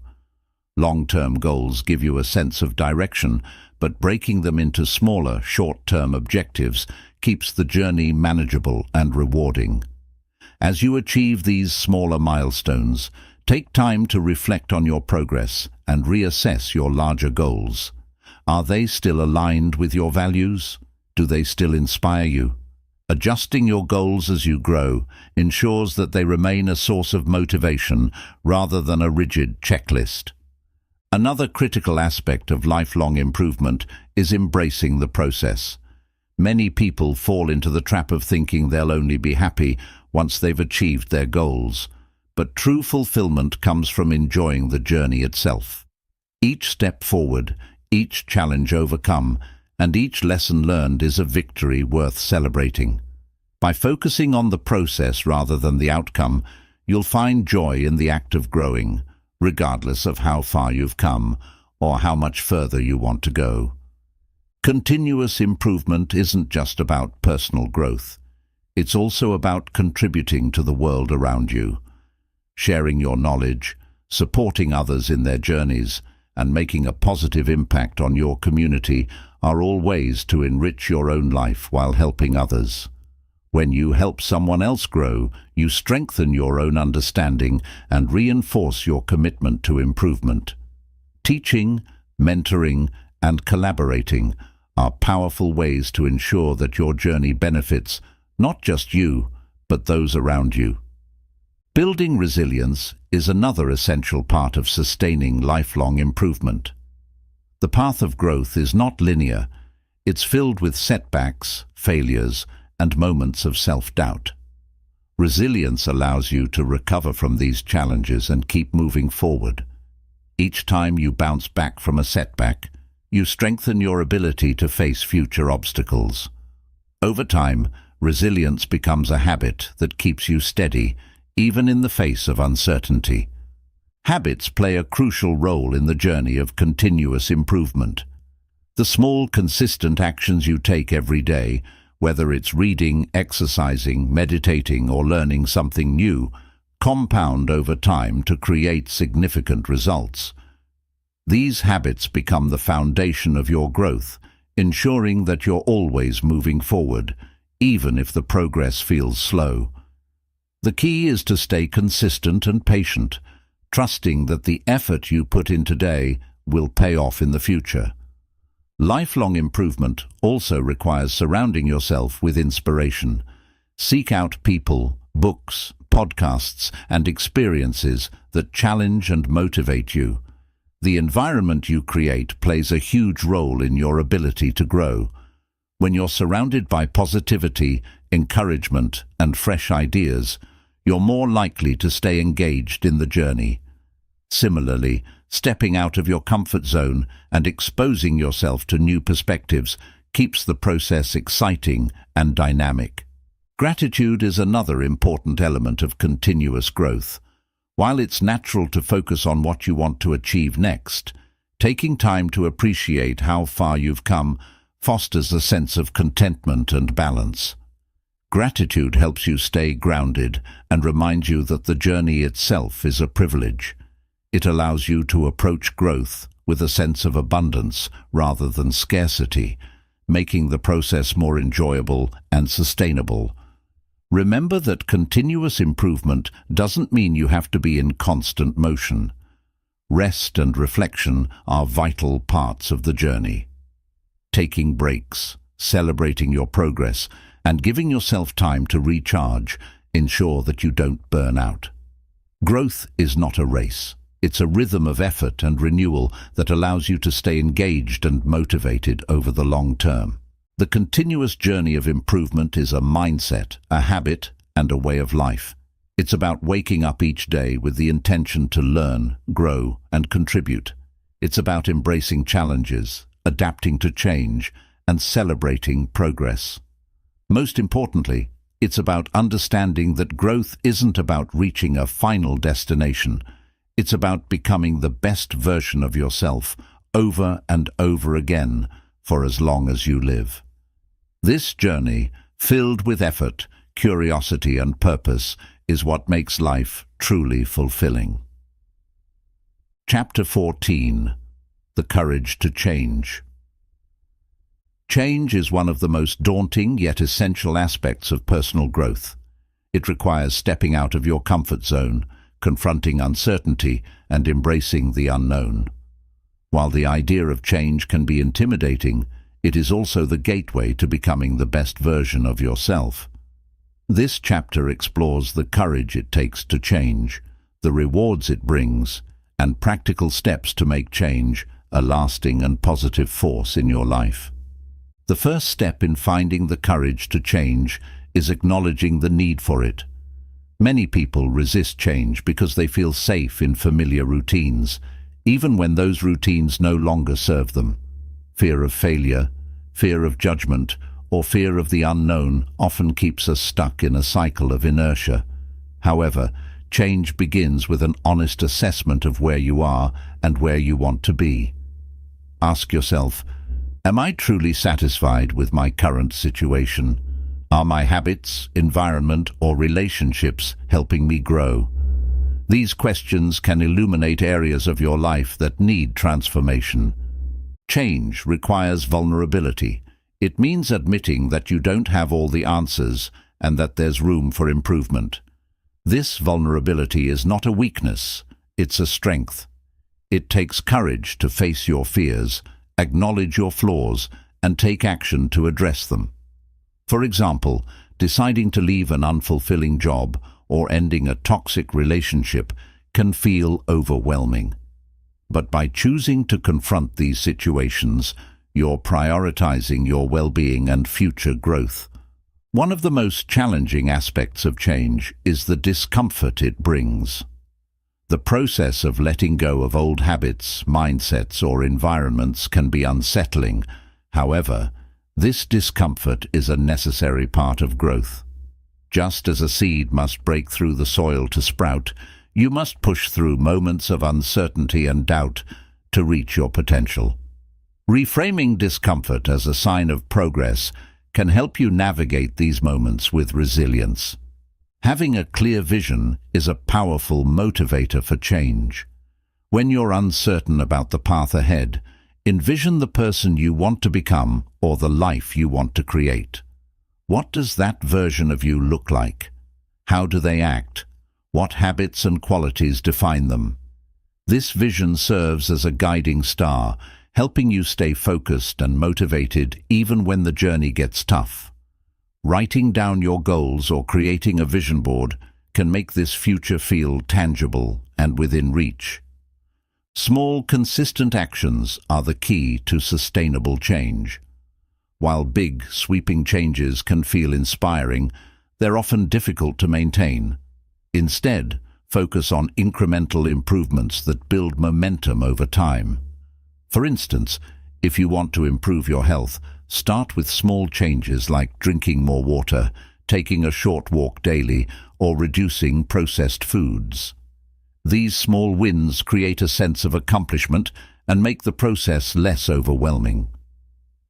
Long-term goals give you a sense of direction, but breaking them into smaller, short-term objectives keeps the journey manageable and rewarding. As you achieve these smaller milestones, take time to reflect on your progress and reassess your larger goals. Are they still aligned with your values? Do they still inspire you? Adjusting your goals as you grow ensures that they remain a source of motivation rather than a rigid checklist. Another critical aspect of lifelong improvement is embracing the process. Many people fall into the trap of thinking they'll only be happy once they've achieved their goals, but true fulfillment comes from enjoying the journey itself. Each step forward, each challenge overcome, and each lesson learned is a victory worth celebrating. By focusing on the process rather than the outcome, you'll find joy in the act of growing, regardless of how far you've come or how much further you want to go. Continuous improvement isn't just about personal growth. It's also about contributing to the world around you. Sharing your knowledge, supporting others in their journeys, and making a positive impact on your community are all ways to enrich your own life while helping others. When you help someone else grow, you strengthen your own understanding and reinforce your commitment to improvement. Teaching, mentoring, and collaborating are powerful ways to ensure that your journey benefits not just you, but those around you. Building resilience is another essential part of sustaining lifelong improvement. The path of growth is not linear. It's filled with setbacks, failures, and moments of self-doubt. Resilience allows you to recover from these challenges and keep moving forward. Each time you bounce back from a setback, you strengthen your ability to face future obstacles. Over time, resilience becomes a habit that keeps you steady, even in the face of uncertainty. Habits play a crucial role in the journey of continuous improvement. The small, consistent actions you take every day, whether it's reading, exercising, meditating, or learning something new, compound over time to create significant results. These habits become the foundation of your growth, ensuring that you're always moving forward, even if the progress feels slow. The key is to stay consistent and patient, trusting that the effort you put in today will pay off in the future. Lifelong improvement also requires surrounding yourself with inspiration. Seek out people, books, podcasts, and experiences that challenge and motivate you. The environment you create plays a huge role in your ability to grow. When you're surrounded by positivity, encouragement, and fresh ideas, you're more likely to stay engaged in the journey. Similarly, stepping out of your comfort zone and exposing yourself to new perspectives keeps the process exciting and dynamic. Gratitude is another important element of continuous growth. While it's natural to focus on what you want to achieve next, taking time to appreciate how far you've come fosters a sense of contentment and balance. Gratitude helps you stay grounded and reminds you that the journey itself is a privilege. It allows you to approach growth with a sense of abundance rather than scarcity, making the process more enjoyable and sustainable. Remember that continuous improvement doesn't mean you have to be in constant motion. Rest and reflection are vital parts of the journey. Taking breaks, celebrating your progress, and giving yourself time to recharge ensure that you don't burn out. Growth is not a race. It's a rhythm of effort and renewal that allows you to stay engaged and motivated over the long term. The continuous journey of improvement is a mindset, a habit, and a way of life. It's about waking up each day with the intention to learn, grow, and contribute. It's about embracing challenges, adapting to change, and celebrating progress. Most importantly, it's about understanding that growth isn't about reaching a final destination. It's about becoming the best version of yourself over and over again for as long as you live. This journey, filled with effort, curiosity, and purpose, is what makes life truly fulfilling. Chapter 14. The Courage to Change. Change is one of the most daunting yet essential aspects of personal growth. It requires stepping out of your comfort zone, confronting uncertainty, and embracing the unknown. While the idea of change can be intimidating, it is also the gateway to becoming the best version of yourself. This chapter explores the courage it takes to change, the rewards it brings, and practical steps to make change a lasting and positive force in your life. The first step in finding the courage to change is acknowledging the need for it. Many people resist change because they feel safe in familiar routines, even when those routines no longer serve them. Fear of failure, fear of judgment, or fear of the unknown often keeps us stuck in a cycle of inertia. However, change begins with an honest assessment of where you are and where you want to be. Ask yourself, am I truly satisfied with my current situation? Are my habits, environment, or relationships helping me grow? These questions can illuminate areas of your life that need transformation. Change requires vulnerability. It means admitting that you don't have all the answers and that there's room for improvement. This vulnerability is not a weakness, it's a strength. It takes courage to face your fears, acknowledge your flaws, and take action to address them. For example, deciding to leave an unfulfilling job or ending a toxic relationship can feel overwhelming. But by choosing to confront these situations, you're prioritizing your well-being and future growth. One of the most challenging aspects of change is the discomfort it brings. The process of letting go of old habits, mindsets, or environments can be unsettling. However, this discomfort is a necessary part of growth. Just as a seed must break through the soil to sprout, you must push through moments of uncertainty and doubt to reach your potential. Reframing discomfort as a sign of progress can help you navigate these moments with resilience. Having a clear vision is a powerful motivator for change. When you're uncertain about the path ahead, envision the person you want to become or the life you want to create. What does that version of you look like? How do they act? What habits and qualities define them? This vision serves as a guiding star, helping you stay focused and motivated even when the journey gets tough. Writing down your goals or creating a vision board can make this future feel tangible and within reach. Small, consistent actions are the key to sustainable change. While big, sweeping changes can feel inspiring, they're often difficult to maintain. Instead, focus on incremental improvements that build momentum over time. For instance, if you want to improve your health, start with small changes like drinking more water, taking a short walk daily, or reducing processed foods. These small wins create a sense of accomplishment and make the process less overwhelming.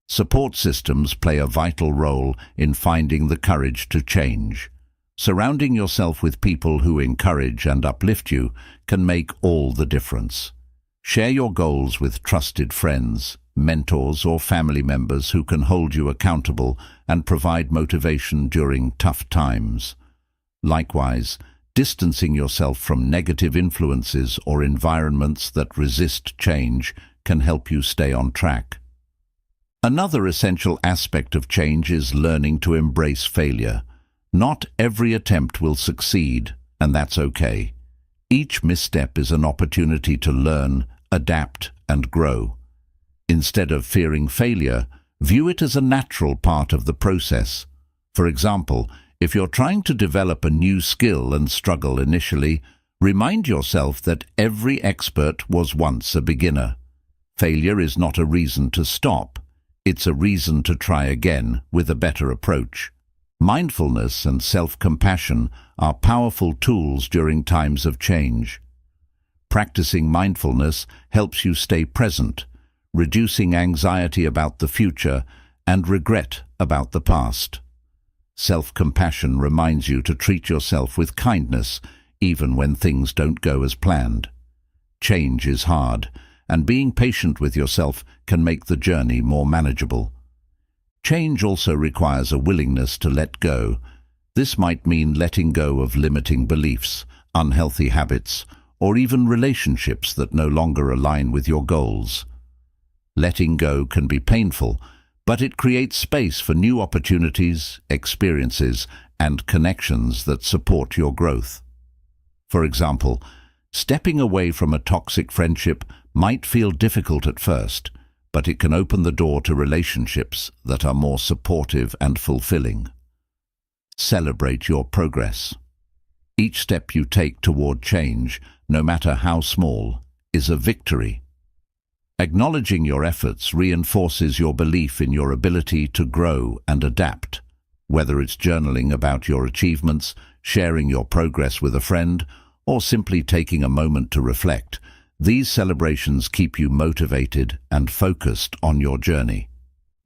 Support systems play a vital role in finding the courage to change. Surrounding yourself with people who encourage and uplift you can make all the difference. Share your goals with trusted friends, mentors, or family members who can hold you accountable and provide motivation during tough times. Likewise, distancing yourself from negative influences or environments that resist change can help you stay on track. Another essential aspect of change is learning to embrace failure. Not every attempt will succeed, and that's okay. Each misstep is an opportunity to learn, adapt, and grow. Instead of fearing failure, view it as a natural part of the process. For example, if you're trying to develop a new skill and struggle initially, remind yourself that every expert was once a beginner. Failure is not a reason to stop. It's a reason to try again with a better approach. Mindfulness and self-compassion are powerful tools during times of change. Practicing mindfulness helps you stay present, reducing anxiety about the future and regret about the past. Self-compassion reminds you to treat yourself with kindness, even when things don't go as planned. Change is hard, and being patient with yourself can make the journey more manageable. Change also requires a willingness to let go. This might mean letting go of limiting beliefs, unhealthy habits, or even relationships that no longer align with your goals. Letting go can be painful, but it creates space for new opportunities, experiences, and connections that support your growth. For example, stepping away from a toxic friendship might feel difficult at first, but it can open the door to relationships that are more supportive and fulfilling. Celebrate your progress. Each step you take toward change, no matter how small, is a victory. Acknowledging your efforts reinforces your belief in your ability to grow and adapt. Whether it's journaling about your achievements, sharing your progress with a friend, or simply taking a moment to reflect, these celebrations keep you motivated and focused on your journey.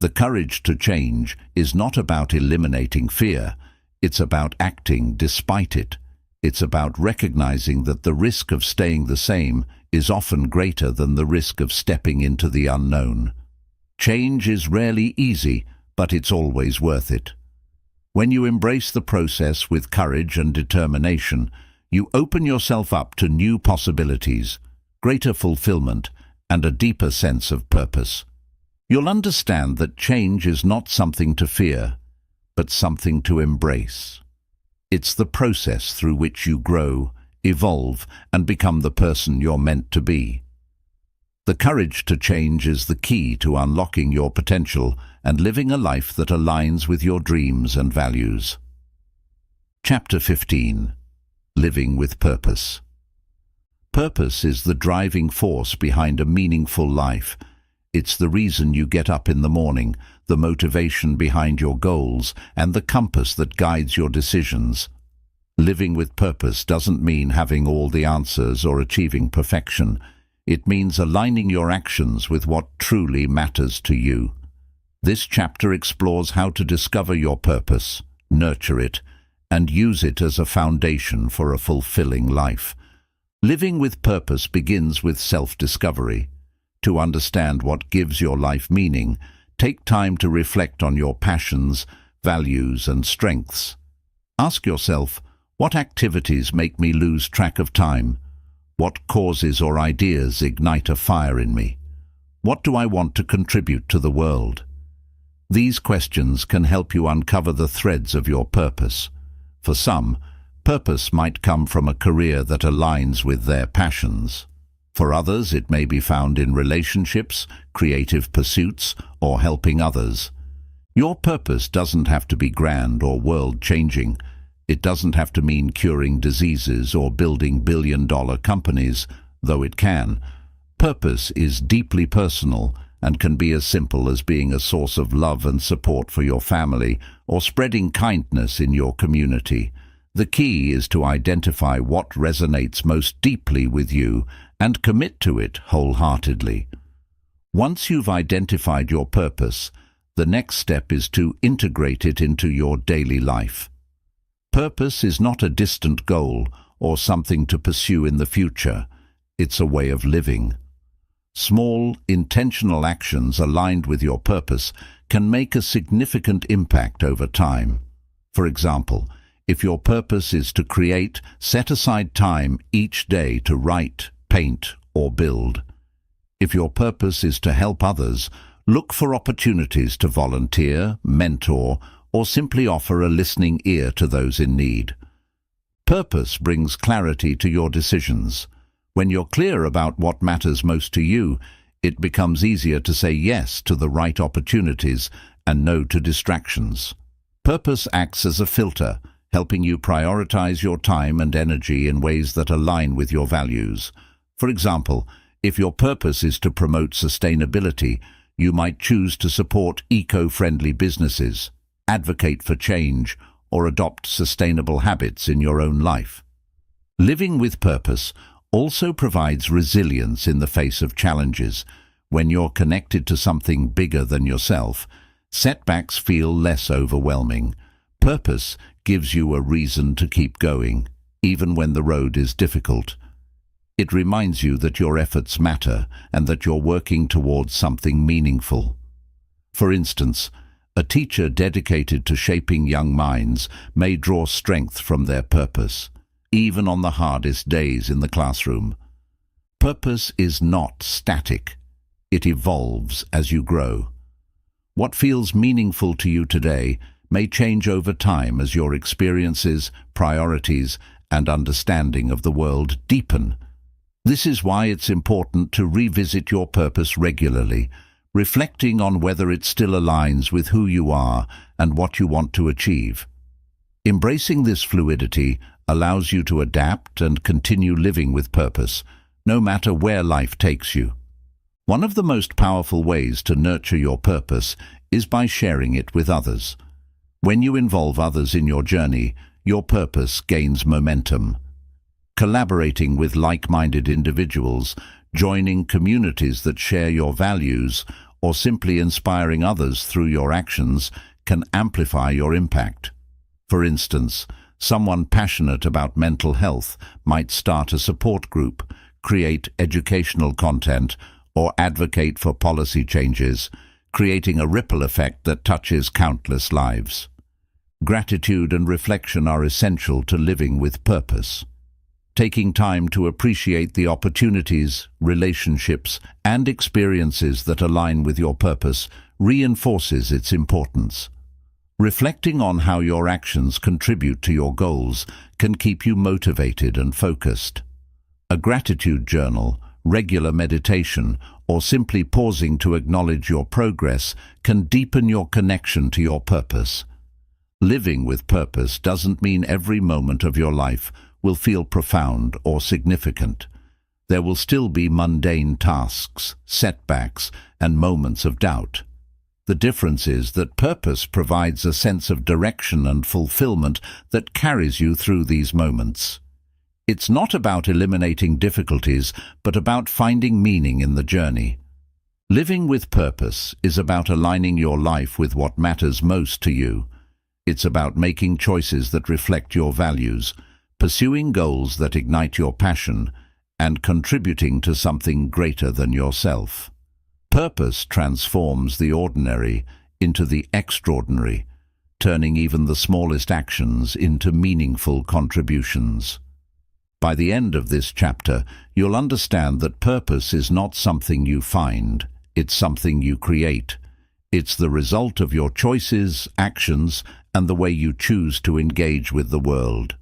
The courage to change is not about eliminating fear. It's about acting despite it. It's about recognizing that the risk of staying the same is often greater than the risk of stepping into the unknown. Change is rarely easy, but it's always worth it. When you embrace the process with courage and determination, you open yourself up to new possibilities, greater fulfillment, and a deeper sense of purpose. You'll understand that change is not something to fear, but something to embrace. It's the process through which you grow, evolve, and become the person you're meant to be. The courage to change is the key to unlocking your potential and living a life that aligns with your dreams and values. Chapter 15. Living with Purpose. Purpose is the driving force behind a meaningful life. It's the reason you get up in the morning, the motivation behind your goals, and the compass that guides your decisions. Living with purpose doesn't mean having all the answers or achieving perfection. It means aligning your actions with what truly matters to you. This chapter explores how to discover your purpose, nurture it, and use it as a foundation for a fulfilling life. Living with purpose begins with self-discovery. To understand what gives your life meaning, take time to reflect on your passions, values, and strengths. Ask yourself, what activities make me lose track of time? What causes or ideas ignite a fire in me? What do I want to contribute to the world? These questions can help you uncover the threads of your purpose. For some, purpose might come from a career that aligns with their passions. For others, it may be found in relationships, creative pursuits, or helping others. Your purpose doesn't have to be grand or world-changing. It doesn't have to mean curing diseases or building billion-dollar companies, though it can. Purpose is deeply personal and can be as simple as being a source of love and support for your family or spreading kindness in your community. The key is to identify what resonates most deeply with you and commit to it wholeheartedly. Once you've identified your purpose, the next step is to integrate it into your daily life. Purpose is not a distant goal or something to pursue in the future. It's a way of living. Small, intentional actions aligned with your purpose can make a significant impact over time. For example, if your purpose is to create, set aside time each day to write, paint, or build. If your purpose is to help others, look for opportunities to volunteer, mentor, or simply offer a listening ear to those in need. Purpose brings clarity to your decisions. When you're clear about what matters most to you, it becomes easier to say yes to the right opportunities and no to distractions. Purpose acts as a filter, helping you prioritize your time and energy in ways that align with your values. For example, if your purpose is to promote sustainability, you might choose to support eco-friendly businesses, advocate for change, or adopt sustainable habits in your own life. Living with purpose also provides resilience in the face of challenges. When you're connected to something bigger than yourself, setbacks feel less overwhelming. Purpose gives you a reason to keep going, even when the road is difficult. It reminds you that your efforts matter and that you're working towards something meaningful. For instance, a teacher dedicated to shaping young minds may draw strength from their purpose, even on the hardest days in the classroom. Purpose is not static. It evolves as you grow. What feels meaningful to you today may change over time as your experiences, priorities, and understanding of the world deepen. This is why it's important to revisit your purpose regularly, reflecting on whether it still aligns with who you are and what you want to achieve. Embracing this fluidity allows you to adapt and continue living with purpose, no matter where life takes you. One of the most powerful ways to nurture your purpose is by sharing it with others. When you involve others in your journey, your purpose gains momentum. Collaborating with like-minded individuals, joining communities that share your values, or simply inspiring others through your actions can amplify your impact. For instance, someone passionate about mental health might start a support group, create educational content, or advocate for policy changes, creating a ripple effect that touches countless lives. Gratitude and reflection are essential to living with purpose. Taking time to appreciate the opportunities, relationships, and experiences that align with your purpose reinforces its importance. Reflecting on how your actions contribute to your goals can keep you motivated and focused. A gratitude journal, regular meditation, or simply pausing to acknowledge your progress can deepen your connection to your purpose. Living with purpose doesn't mean every moment of your life will feel profound or significant. There will still be mundane tasks, setbacks, and moments of doubt. The difference is that purpose provides a sense of direction and fulfillment that carries you through these moments. It's not about eliminating difficulties, but about finding meaning in the journey. Living with purpose is about aligning your life with what matters most to you. It's about making choices that reflect your values, pursuing goals that ignite your passion, and contributing to something greater than yourself. Purpose transforms the ordinary into the extraordinary, turning even the smallest actions into meaningful contributions. By the end of this chapter, you'll understand that purpose is not something you find, it's something you create. It's the result of your choices, actions, and the way you choose to engage with the world.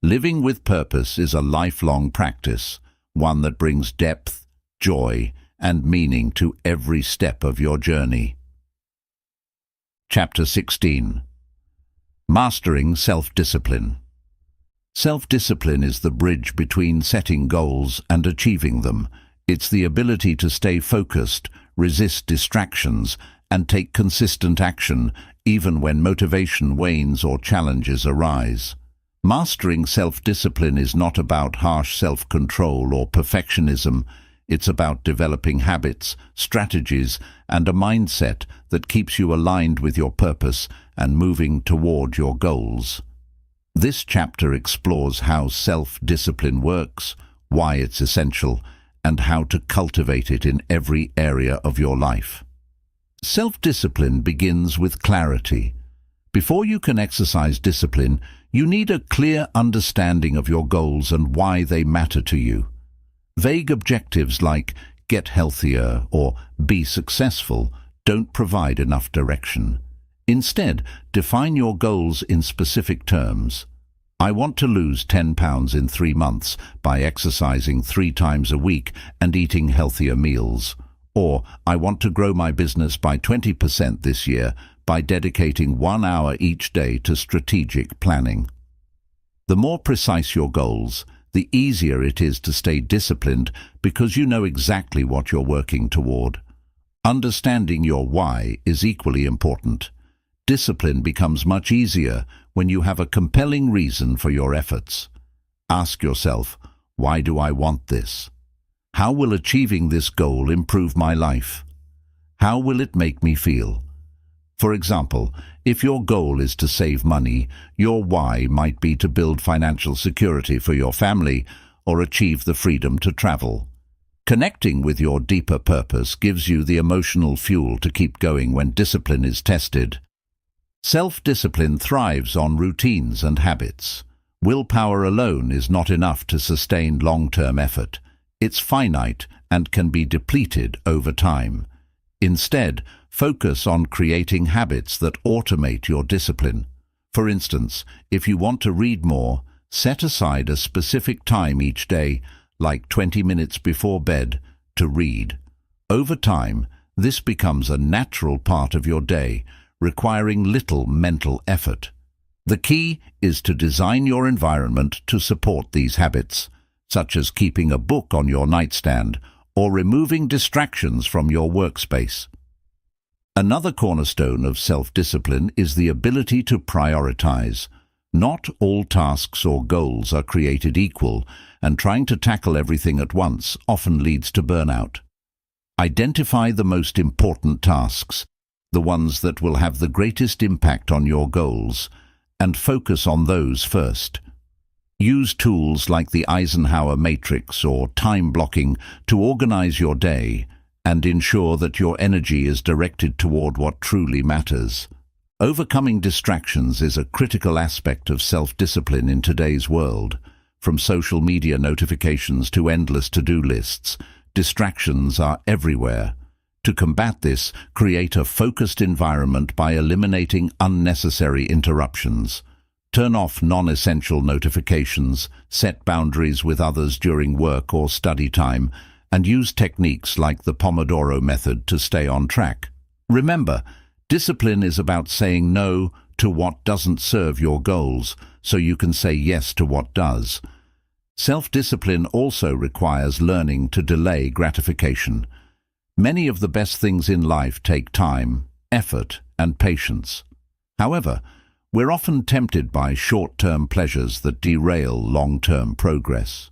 Living with purpose is a lifelong practice, one that brings depth, joy, and meaning to every step of your journey. Chapter 16. Mastering Self-Discipline. Self-discipline is the bridge between setting goals and achieving them. It's the ability to stay focused, resist distractions, and take consistent action, even when motivation wanes or challenges arise. Mastering self-discipline is not about harsh self-control or perfectionism. It's about developing habits, strategies, and a mindset that keeps you aligned with your purpose and moving toward your goals. This chapter explores how self-discipline works, why it's essential, and how to cultivate it in every area of your life. Self-discipline begins with clarity. Before you can exercise discipline, you need a clear understanding of your goals and why they matter to you. Vague objectives like get healthier or be successful don't provide enough direction. Instead, define your goals in specific terms. I want to lose 10 pounds in 3 months by exercising 3 times a week and eating healthier meals. Or, I want to grow my business by 20% this year by dedicating 1 hour each day to strategic planning. The more precise your goals, the easier it is to stay disciplined because you know exactly what you're working toward. Understanding your why is equally important. Discipline becomes much easier when you have a compelling reason for your efforts. Ask yourself, why do I want this? How will achieving this goal improve my life? How will it make me feel? For example, if your goal is to save money, your why might be to build financial security for your family or achieve the freedom to travel. Connecting with your deeper purpose gives you the emotional fuel to keep going when discipline is tested. Self-discipline thrives on routines and habits. Willpower alone is not enough to sustain long-term effort. It's finite and can be depleted over time. Instead, focus on creating habits that automate your discipline. For instance, if you want to read more, set aside a specific time each day, like 20 minutes before bed, to read. Over time, this becomes a natural part of your day, requiring little mental effort. The key is to design your environment to support these habits, such as keeping a book on your nightstand or removing distractions from your workspace. Another cornerstone of self-discipline is the ability to prioritize. Not all tasks or goals are created equal, and trying to tackle everything at once often leads to burnout. Identify the most important tasks, the ones that will have the greatest impact on your goals, and focus on those first. Use tools like the Eisenhower matrix or time blocking to organize your day and ensure that your energy is directed toward what truly matters. Overcoming distractions is a critical aspect of self-discipline in today's world. From social media notifications to endless to-do lists, distractions are everywhere. To combat this, create a focused environment by eliminating unnecessary interruptions. Turn off non-essential notifications, set boundaries with others during work or study time, and use techniques like the Pomodoro method to stay on track. Remember, discipline is about saying no to what doesn't serve your goals, so you can say yes to what does. Self-discipline also requires learning to delay gratification. Many of the best things in life take time, effort, and patience. However, we're often tempted by short-term pleasures that derail long-term progress.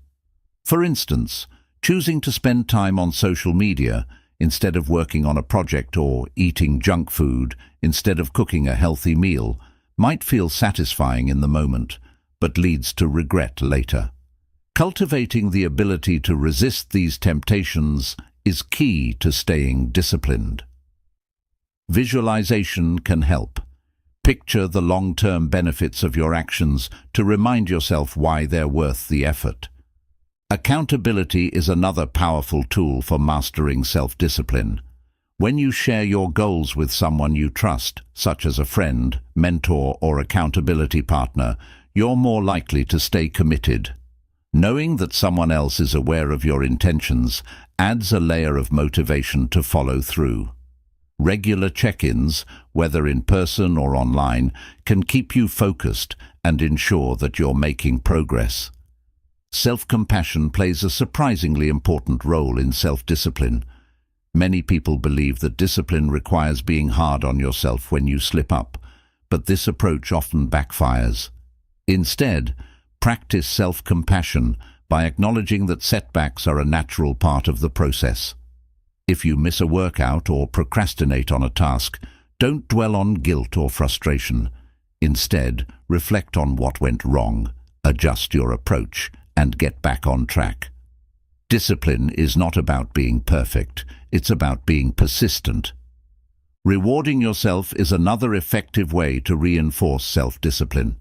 For instance, choosing to spend time on social media instead of working on a project or eating junk food instead of cooking a healthy meal might feel satisfying in the moment, but leads to regret later. Cultivating the ability to resist these temptations is key to staying disciplined. Visualization can help. Picture the long-term benefits of your actions to remind yourself why they're worth the effort. Accountability is another powerful tool for mastering self-discipline. When you share your goals with someone you trust, such as a friend, mentor, or accountability partner, you're more likely to stay committed. Knowing that someone else is aware of your intentions adds a layer of motivation to follow through. Regular check-ins, whether in person or online, can keep you focused and ensure that you're making progress. Self-compassion plays a surprisingly important role in self-discipline. Many people believe that discipline requires being hard on yourself when you slip up, but this approach often backfires. Instead, practice self-compassion by acknowledging that setbacks are a natural part of the process. If you miss a workout or procrastinate on a task, don't dwell on guilt or frustration. Instead, reflect on what went wrong, adjust your approach, and get back on track. Discipline is not about being perfect, it's about being persistent. Rewarding yourself is another effective way to reinforce self-discipline.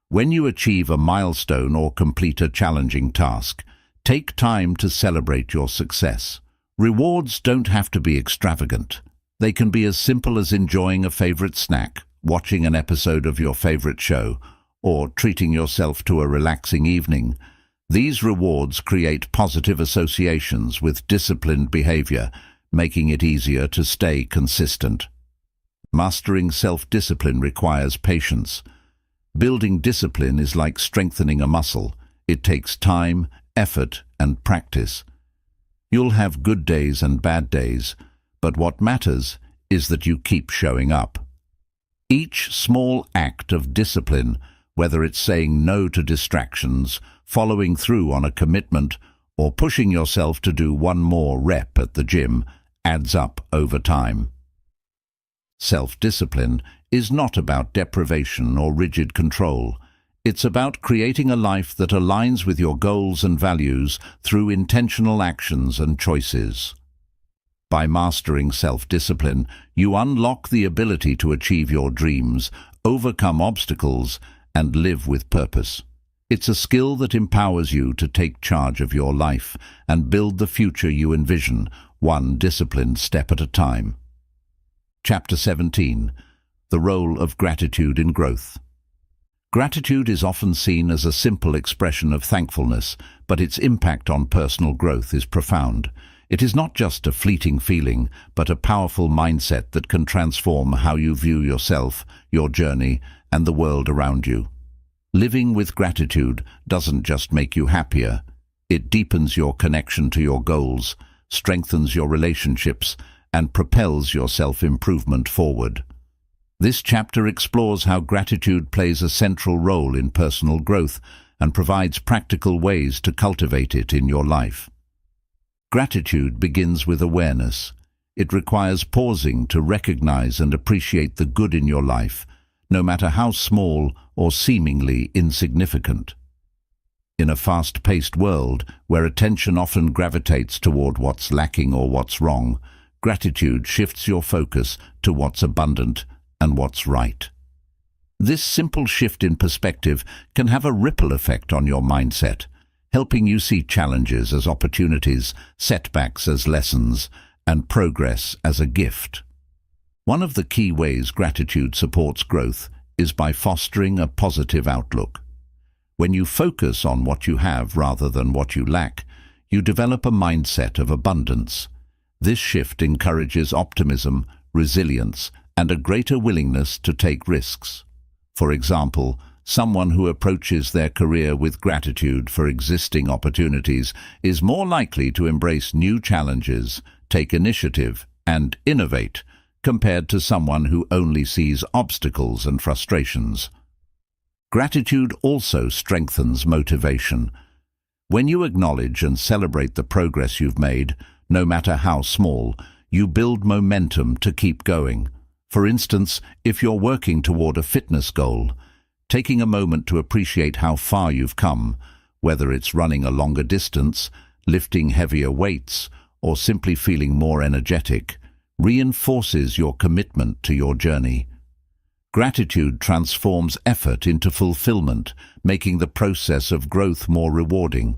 When you achieve a milestone or complete a challenging task, take time to celebrate your success. Rewards don't have to be extravagant. They can be as simple as enjoying a favorite snack, watching an episode of your favorite show, or treating yourself to a relaxing evening. These rewards create positive associations with disciplined behavior, making it easier to stay consistent. Mastering self-discipline requires patience. Building discipline is like strengthening a muscle. It takes time, effort, and practice. You'll have good days and bad days, but what matters is that you keep showing up. Each small act of discipline, whether it's saying no to distractions, following through on a commitment, or pushing yourself to do one more rep at the gym, adds up over time. Self-discipline is not about deprivation or rigid control. It's about creating a life that aligns with your goals and values through intentional actions and choices. By mastering self-discipline, you unlock the ability to achieve your dreams, overcome obstacles, and live with purpose. It's a skill that empowers you to take charge of your life and build the future you envision, one disciplined step at a time. Chapter 17. The Role of Gratitude in Growth. Gratitude is often seen as a simple expression of thankfulness, but its impact on personal growth is profound. It is not just a fleeting feeling, but a powerful mindset that can transform how you view yourself, your journey, and the world around you. Living with gratitude doesn't just make you happier. It deepens your connection to your goals, strengthens your relationships, and propels your self-improvement forward. This chapter explores how gratitude plays a central role in personal growth and provides practical ways to cultivate it in your life. Gratitude begins with awareness. It requires pausing to recognize and appreciate the good in your life, no matter how small or seemingly insignificant. In a fast-paced world where attention often gravitates toward what's lacking or what's wrong, gratitude shifts your focus to what's abundant and what's right. This simple shift in perspective can have a ripple effect on your mindset, helping you see challenges as opportunities, setbacks as lessons, and progress as a gift. One of the key ways gratitude supports growth is by fostering a positive outlook. When you focus on what you have rather than what you lack, you develop a mindset of abundance. This shift encourages optimism, resilience, and a greater willingness to take risks. For example, someone who approaches their career with gratitude for existing opportunities is more likely to embrace new challenges, take initiative, and innovate, compared to someone who only sees obstacles and frustrations. Gratitude also strengthens motivation. When you acknowledge and celebrate the progress you've made, no matter how small, you build momentum to keep going. For instance, if you're working toward a fitness goal, taking a moment to appreciate how far you've come, whether it's running a longer distance, lifting heavier weights, or simply feeling more energetic, reinforces your commitment to your journey. Gratitude transforms effort into fulfillment, making the process of growth more rewarding.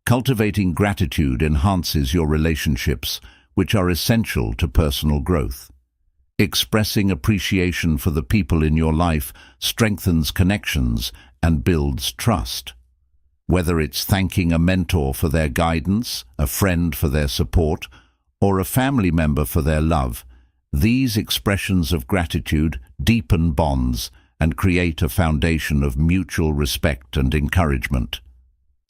Cultivating gratitude enhances your relationships, which are essential to personal growth. Expressing appreciation for the people in your life strengthens connections and builds trust. Whether it's thanking a mentor for their guidance, a friend for their support, or a family member for their love, these expressions of gratitude deepen bonds and create a foundation of mutual respect and encouragement.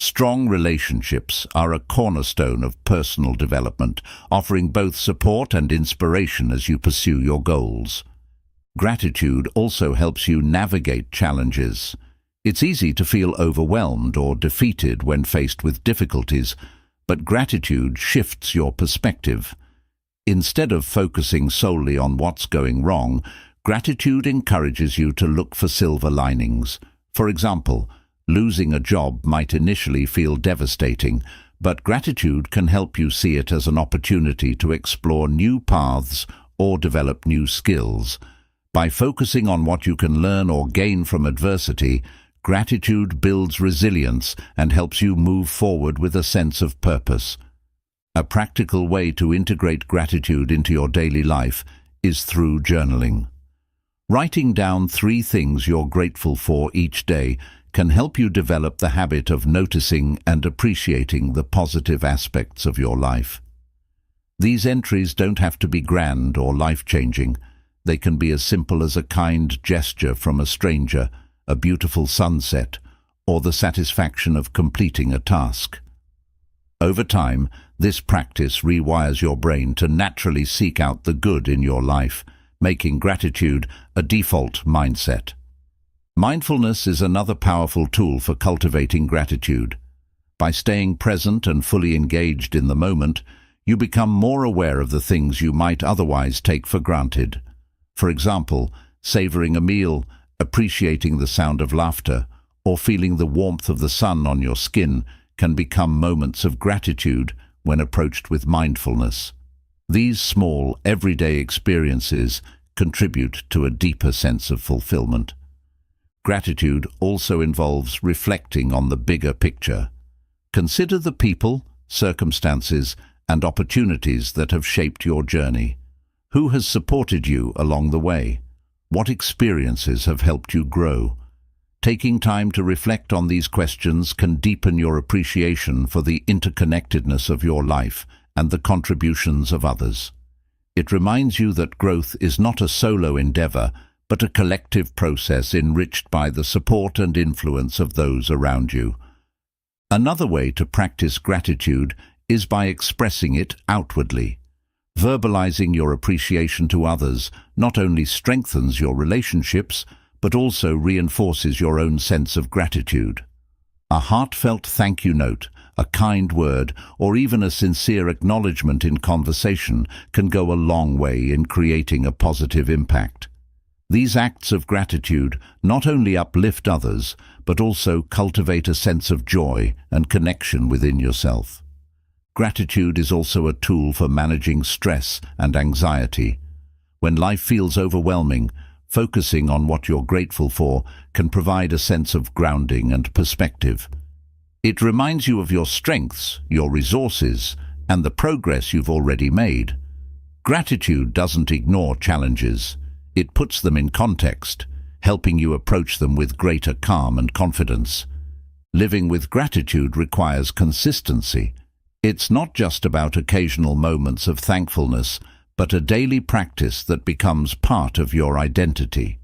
Strong relationships are a cornerstone of personal development, offering both support and inspiration as you pursue your goals. Gratitude also helps you navigate challenges. It's easy to feel overwhelmed or defeated when faced with difficulties, but gratitude shifts your perspective. Instead of focusing solely on what's going wrong, gratitude encourages you to look for silver linings. For example, losing a job might initially feel devastating, but gratitude can help you see it as an opportunity to explore new paths or develop new skills. By focusing on what you can learn or gain from adversity, gratitude builds resilience and helps you move forward with a sense of purpose. A practical way to integrate gratitude into your daily life is through journaling. Writing down 3 things you're grateful for each day can help you develop the habit of noticing and appreciating the positive aspects of your life. These entries don't have to be grand or life-changing. They can be as simple as a kind gesture from a stranger, a beautiful sunset, or the satisfaction of completing a task. Over time, this practice rewires your brain to naturally seek out the good in your life, making gratitude a default mindset. Mindfulness is another powerful tool for cultivating gratitude. By staying present and fully engaged in the moment, you become more aware of the things you might otherwise take for granted. For example, savoring a meal, appreciating the sound of laughter, or feeling the warmth of the sun on your skin can become moments of gratitude when approached with mindfulness. These small, everyday experiences contribute to a deeper sense of fulfillment. Gratitude also involves reflecting on the bigger picture. Consider the people, circumstances, and opportunities that have shaped your journey. Who has supported you along the way? What experiences have helped you grow? Taking time to reflect on these questions can deepen your appreciation for the interconnectedness of your life and the contributions of others. It reminds you that growth is not a solo endeavor, but a collective process enriched by the support and influence of those around you. Another way to practice gratitude is by expressing it outwardly. Verbalizing your appreciation to others not only strengthens your relationships, but also reinforces your own sense of gratitude. A heartfelt thank you note, a kind word, or even a sincere acknowledgement in conversation can go a long way in creating a positive impact. These acts of gratitude not only uplift others, but also cultivate a sense of joy and connection within yourself. Gratitude is also a tool for managing stress and anxiety. When life feels overwhelming, focusing on what you're grateful for can provide a sense of grounding and perspective. It reminds you of your strengths, your resources, and the progress you've already made. Gratitude doesn't ignore challenges. It puts them in context, helping you approach them with greater calm and confidence. Living with gratitude requires consistency. It's not just about occasional moments of thankfulness, but a daily practice that becomes part of your identity.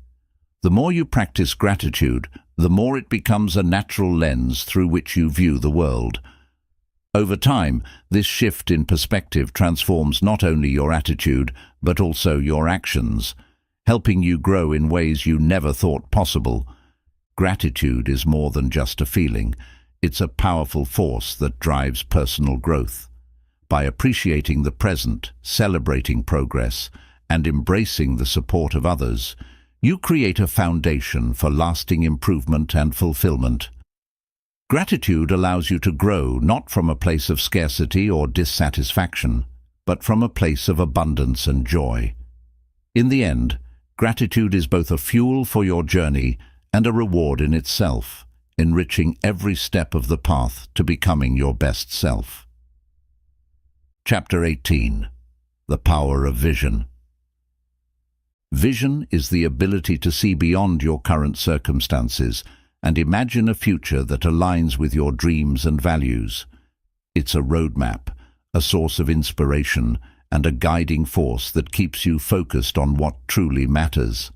The more you practice gratitude, the more it becomes a natural lens through which you view the world. Over time, this shift in perspective transforms not only your attitude, but also your actions, helping you grow in ways you never thought possible. Gratitude is more than just a feeling. It's a powerful force that drives personal growth. By appreciating the present, celebrating progress, and embracing the support of others, you create a foundation for lasting improvement and fulfillment. Gratitude allows you to grow not from a place of scarcity or dissatisfaction, but from a place of abundance and joy. In the end, gratitude is both a fuel for your journey and a reward in itself, enriching every step of the path to becoming your best self. Chapter 18. The Power of Vision. Vision is the ability to see beyond your current circumstances and imagine a future that aligns with your dreams and values. It's a roadmap, a source of inspiration, and a guiding force that keeps you focused on what truly matters.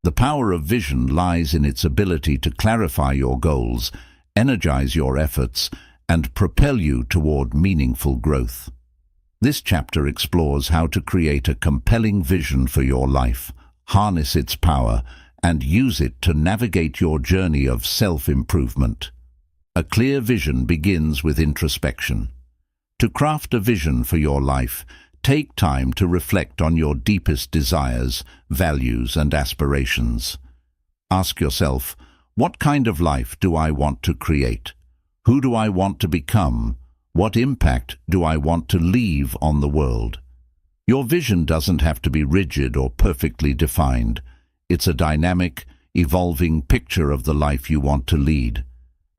The power of vision lies in its ability to clarify your goals, energize your efforts, and propel you toward meaningful growth. This chapter explores how to create a compelling vision for your life, harness its power, and use it to navigate your journey of self-improvement. A clear vision begins with introspection. To craft a vision for your life, take time to reflect on your deepest desires, values, and aspirations. Ask yourself, what kind of life do I want to create? Who do I want to become? What impact do I want to leave on the world? Your vision doesn't have to be rigid or perfectly defined. It's a dynamic, evolving picture of the life you want to lead.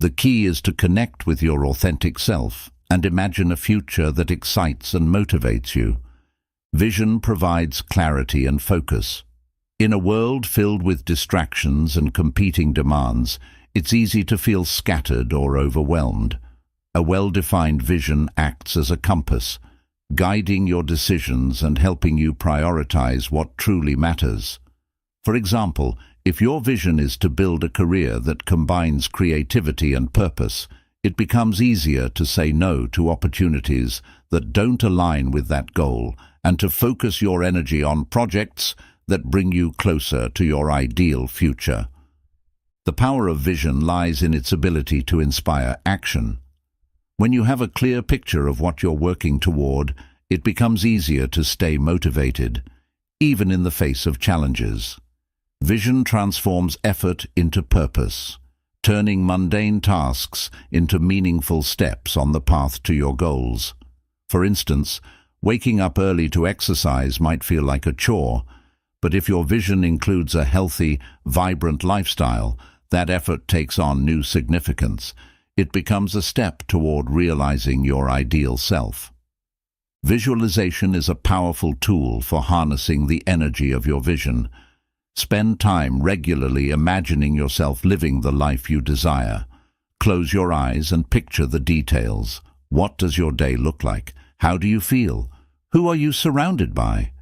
The key is to connect with your authentic self and imagine a future that excites and motivates you. Vision provides clarity and focus. In a world filled with distractions and competing demands, it's easy to feel scattered or overwhelmed. A well-defined vision acts as a compass, guiding your decisions and helping you prioritize what truly matters. For example, if your vision is to build a career that combines creativity and purpose, it becomes easier to say no to opportunities that don't align with that goal and to focus your energy on projects that bring you closer to your ideal future. The power of vision lies in its ability to inspire action. When you have a clear picture of what you're working toward, it becomes easier to stay motivated, even in the face of challenges. Vision transforms effort into purpose, turning mundane tasks into meaningful steps on the path to your goals. For instance, waking up early to exercise might feel like a chore, but if your vision includes a healthy, vibrant lifestyle, that effort takes on new significance. It becomes a step toward realizing your ideal self. Visualization is a powerful tool for harnessing the energy of your vision. Spend time regularly imagining yourself living the life you desire. Close your eyes and picture the details. What does your day look like? How do you feel? Who are you surrounded by?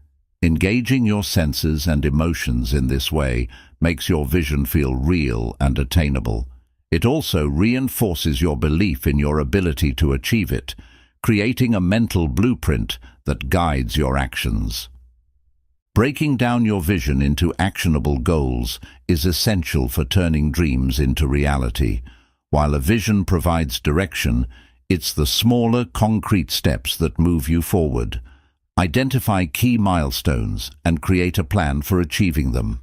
Engaging your senses and emotions in this way makes your vision feel real and attainable. It also reinforces your belief in your ability to achieve it, creating a mental blueprint that guides your actions. Breaking down your vision into actionable goals is essential for turning dreams into reality. While a vision provides direction, it's the smaller, concrete steps that move you forward. Identify key milestones and create a plan for achieving them.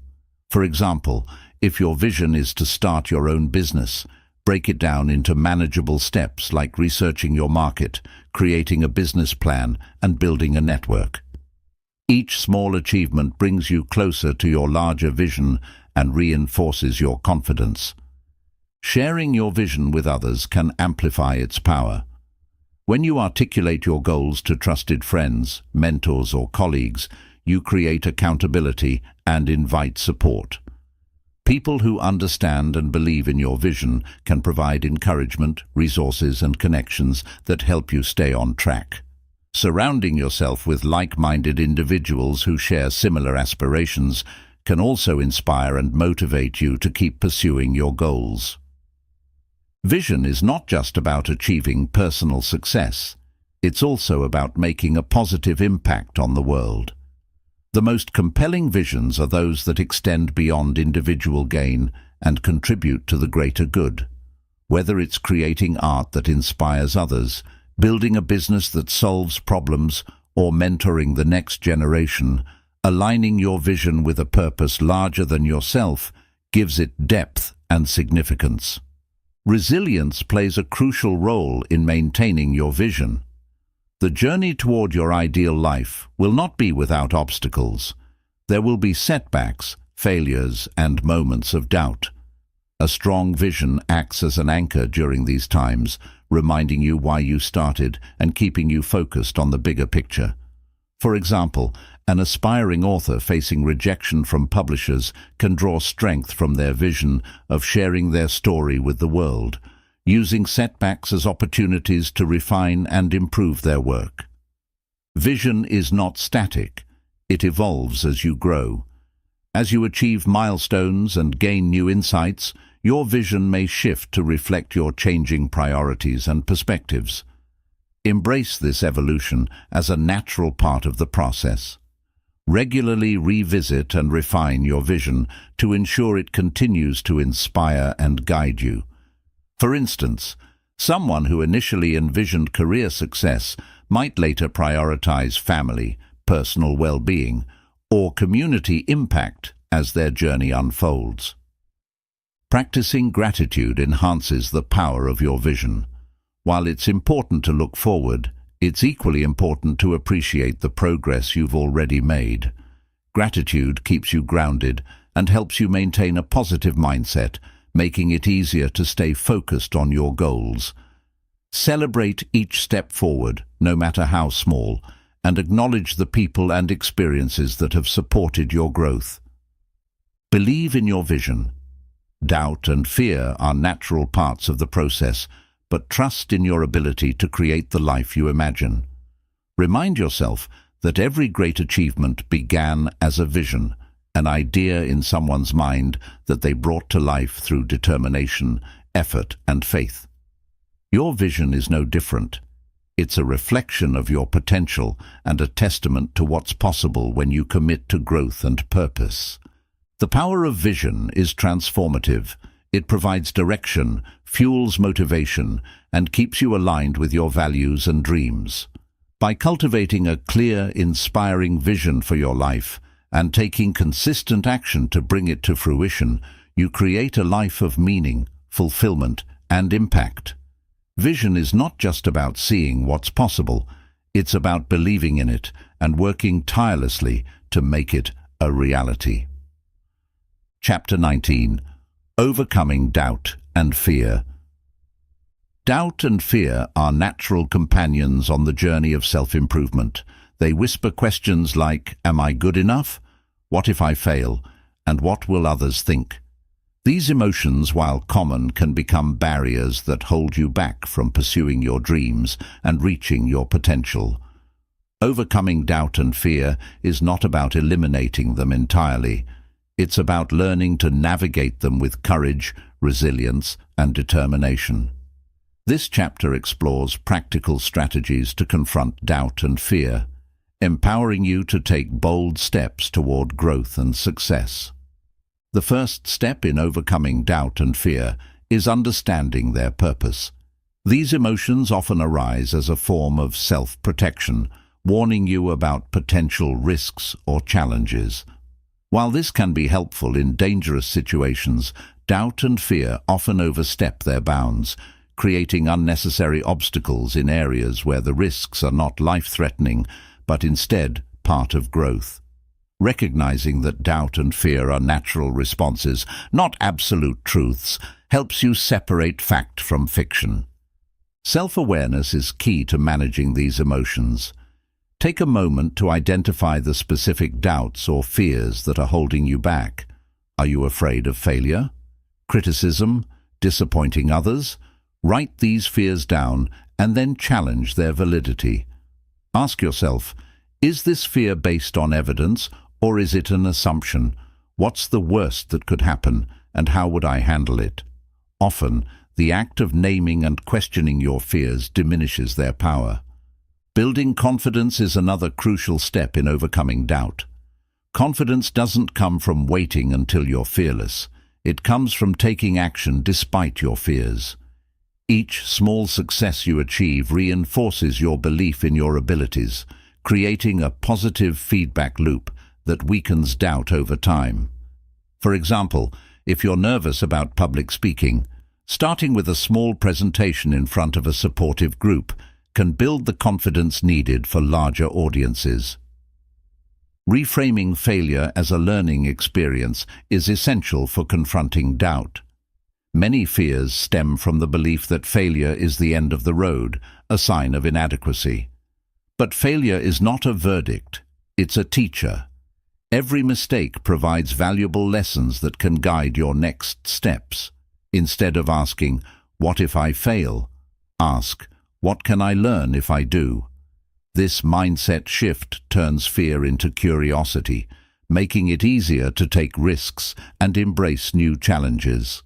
For example, if your vision is to start your own business, break it down into manageable steps like researching your market, creating a business plan, and building a network. Each small achievement brings you closer to your larger vision and reinforces your confidence. Sharing your vision with others can amplify its power. When you articulate your goals to trusted friends, mentors, or colleagues, you create accountability and invite support. People who understand and believe in your vision can provide encouragement, resources, and connections that help you stay on track. Surrounding yourself with like-minded individuals who share similar aspirations can also inspire and motivate you to keep pursuing your goals. Vision is not just about achieving personal success. It's also about making a positive impact on the world. The most compelling visions are those that extend beyond individual gain and contribute to the greater good. Whether it's creating art that inspires others, building a business that solves problems, or mentoring the next generation, aligning your vision with a purpose larger than yourself gives it depth and significance. Resilience plays a crucial role in maintaining your vision. The journey toward your ideal life will not be without obstacles. There will be setbacks, failures, and moments of doubt. A strong vision acts as an anchor during these times, reminding you why you started and keeping you focused on the bigger picture. For example, an aspiring author facing rejection from publishers can draw strength from their vision of sharing their story with the world, using setbacks as opportunities to refine and improve their work. Vision is not static. It evolves as you grow. As you achieve milestones and gain new insights, your vision may shift to reflect your changing priorities and perspectives. Embrace this evolution as a natural part of the process. Regularly revisit and refine your vision to ensure it continues to inspire and guide you. For instance, someone who initially envisioned career success might later prioritize family, personal well-being, or community impact as their journey unfolds. Practicing gratitude enhances the power of your vision. While it's important to look forward, it's equally important to appreciate the progress you've already made. Gratitude keeps you grounded and helps you maintain a positive mindset, making it easier to stay focused on your goals. Celebrate each step forward, no matter how small, and acknowledge the people and experiences that have supported your growth. Believe in your vision. Doubt and fear are natural parts of the process, but trust in your ability to create the life you imagine. Remind yourself that every great achievement began as a vision, an idea in someone's mind that they brought to life through determination, effort, and faith. Your vision is no different. It's a reflection of your potential and a testament to what's possible when you commit to growth and purpose. The power of vision is transformative. It provides direction, fuels motivation, and keeps you aligned with your values and dreams. By cultivating a clear, inspiring vision for your life and taking consistent action to bring it to fruition, you create a life of meaning, fulfillment, and impact. Vision is not just about seeing what's possible. It's about believing in it and working tirelessly to make it a reality. Chapter 19. Overcoming Doubt and Fear. Doubt and fear are natural companions on the journey of self-improvement. They whisper questions like, "Am I good enough? What if I fail? And what will others think?" These emotions, while common, can become barriers that hold you back from pursuing your dreams and reaching your potential. Overcoming doubt and fear is not about eliminating them entirely. It's about learning to navigate them with courage, resilience, and determination. This chapter explores practical strategies to confront doubt and fear, empowering you to take bold steps toward growth and success. The first step in overcoming doubt and fear is understanding their purpose. These emotions often arise as a form of self-protection, warning you about potential risks or challenges. While this can be helpful in dangerous situations, doubt and fear often overstep their bounds, creating unnecessary obstacles in areas where the risks are not life-threatening, but instead part of growth. Recognizing that doubt and fear are natural responses, not absolute truths, helps you separate fact from fiction. Self-awareness is key to managing these emotions. Take a moment to identify the specific doubts or fears that are holding you back. Are you afraid of failure, criticism, disappointing others? Write these fears down and then challenge their validity. Ask yourself, is this fear based on evidence or is it an assumption? What's the worst that could happen and how would I handle it? Often, the act of naming and questioning your fears diminishes their power. Building confidence is another crucial step in overcoming doubt. Confidence doesn't come from waiting until you're fearless. It comes from taking action despite your fears. Each small success you achieve reinforces your belief in your abilities, creating a positive feedback loop that weakens doubt over time. For example, if you're nervous about public speaking, starting with a small presentation in front of a supportive group can build the confidence needed for larger audiences. Reframing failure as a learning experience is essential for confronting doubt. Many fears stem from the belief that failure is the end of the road, a sign of inadequacy. But failure is not a verdict, it's a teacher. Every mistake provides valuable lessons that can guide your next steps. Instead of asking, "What if I fail?" ask, "What can I learn if I do?" This mindset shift turns fear into curiosity, making it easier to take risks and embrace new challenges.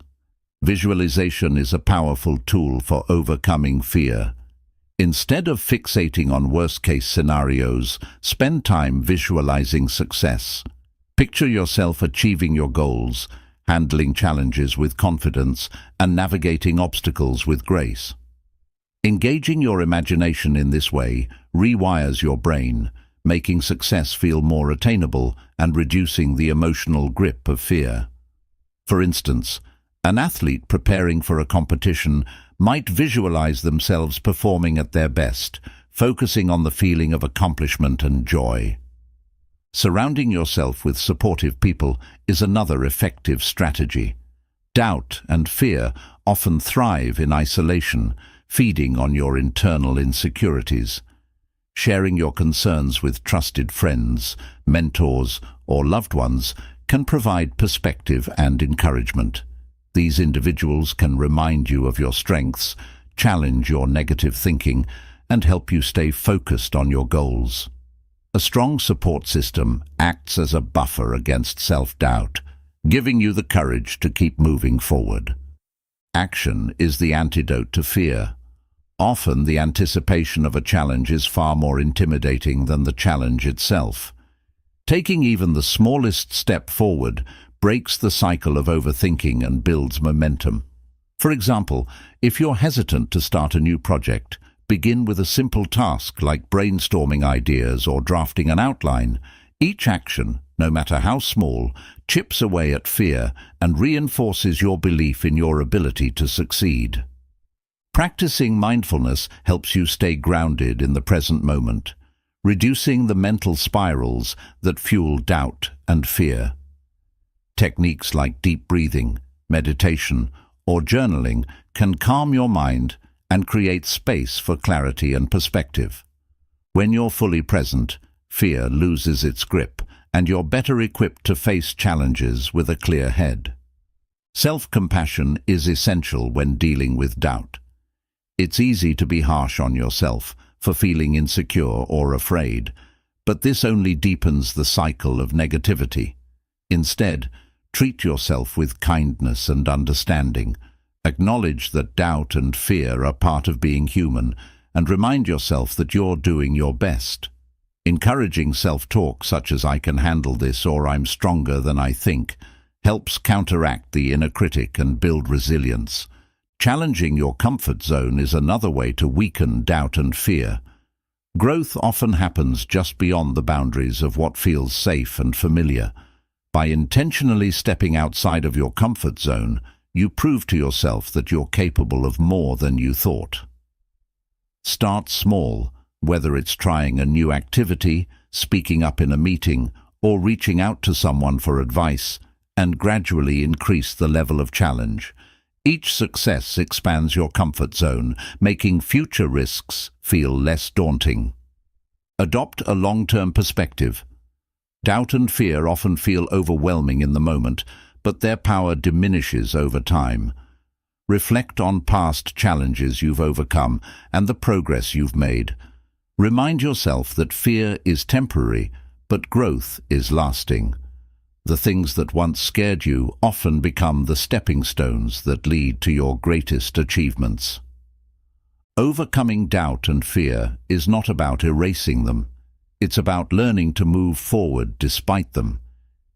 Visualization is a powerful tool for overcoming fear. Instead of fixating on worst-case scenarios, spend time visualizing success. Picture yourself achieving your goals, handling challenges with confidence, and navigating obstacles with grace. Engaging your imagination in this way rewires your brain, making success feel more attainable and reducing the emotional grip of fear. For instance, an athlete preparing for a competition might visualize themselves performing at their best, focusing on the feeling of accomplishment and joy. Surrounding yourself with supportive people is another effective strategy. Doubt and fear often thrive in isolation, feeding on your internal insecurities. Sharing your concerns with trusted friends, mentors, or loved ones can provide perspective and encouragement. These individuals can remind you of your strengths, challenge your negative thinking, and help you stay focused on your goals. A strong support system acts as a buffer against self-doubt, giving you the courage to keep moving forward. Action is the antidote to fear. Often the anticipation of a challenge is far more intimidating than the challenge itself. Taking even the smallest step forward breaks the cycle of overthinking and builds momentum. For example, if you're hesitant to start a new project, begin with a simple task like brainstorming ideas or drafting an outline. Each action, no matter how small, chips away at fear and reinforces your belief in your ability to succeed. Practicing mindfulness helps you stay grounded in the present moment, reducing the mental spirals that fuel doubt and fear. Techniques like deep breathing, meditation, or journaling can calm your mind and create space for clarity and perspective. When you're fully present, fear loses its grip, and you're better equipped to face challenges with a clear head. Self-compassion is essential when dealing with doubt. It's easy to be harsh on yourself for feeling insecure or afraid, but this only deepens the cycle of negativity. Instead, treat yourself with kindness and understanding. Acknowledge that doubt and fear are part of being human, and remind yourself that you're doing your best. Encouraging self-talk such as "I can handle this" or "I'm stronger than I think" helps counteract the inner critic and build resilience. Challenging your comfort zone is another way to weaken doubt and fear. Growth often happens just beyond the boundaries of what feels safe and familiar. By intentionally stepping outside of your comfort zone, you prove to yourself that you're capable of more than you thought. Start small, whether it's trying a new activity, speaking up in a meeting, or reaching out to someone for advice, and gradually increase the level of challenge. Each success expands your comfort zone, making future risks feel less daunting. Adopt a long-term perspective. Doubt and fear often feel overwhelming in the moment, but their power diminishes over time. Reflect on past challenges you've overcome and the progress you've made. Remind yourself that fear is temporary, but growth is lasting. The things that once scared you often become the stepping stones that lead to your greatest achievements. Overcoming doubt and fear is not about erasing them. It's about learning to move forward despite them.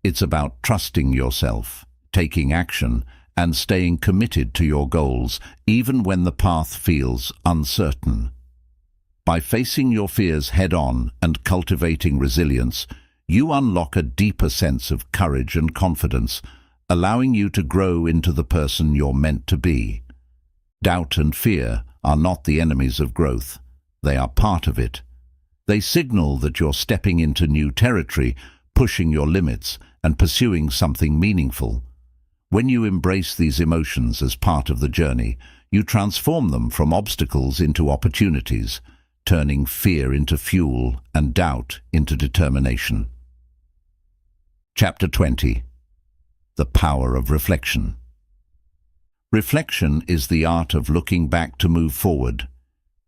It's about trusting yourself, taking action, and staying committed to your goals, even when the path feels uncertain. By facing your fears head-on and cultivating resilience, you unlock a deeper sense of courage and confidence, allowing you to grow into the person you're meant to be. Doubt and fear are not the enemies of growth. They are part of it. They signal that you're stepping into new territory, pushing your limits, and pursuing something meaningful. When you embrace these emotions as part of the journey, you transform them from obstacles into opportunities, turning fear into fuel and doubt into determination. Chapter 20. The Power of Reflection. Reflection is the art of looking back to move forward.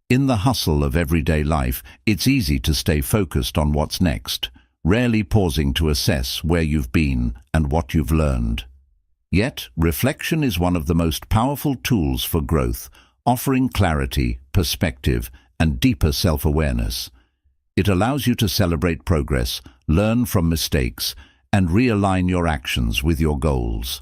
In the hustle of everyday life, it's easy to stay focused on what's next, rarely pausing to assess where you've been and what you've learned. Yet, reflection is one of the most powerful tools for growth, offering clarity, perspective, and deeper self-awareness. It allows you to celebrate progress, learn from mistakes, and realign your actions with your goals.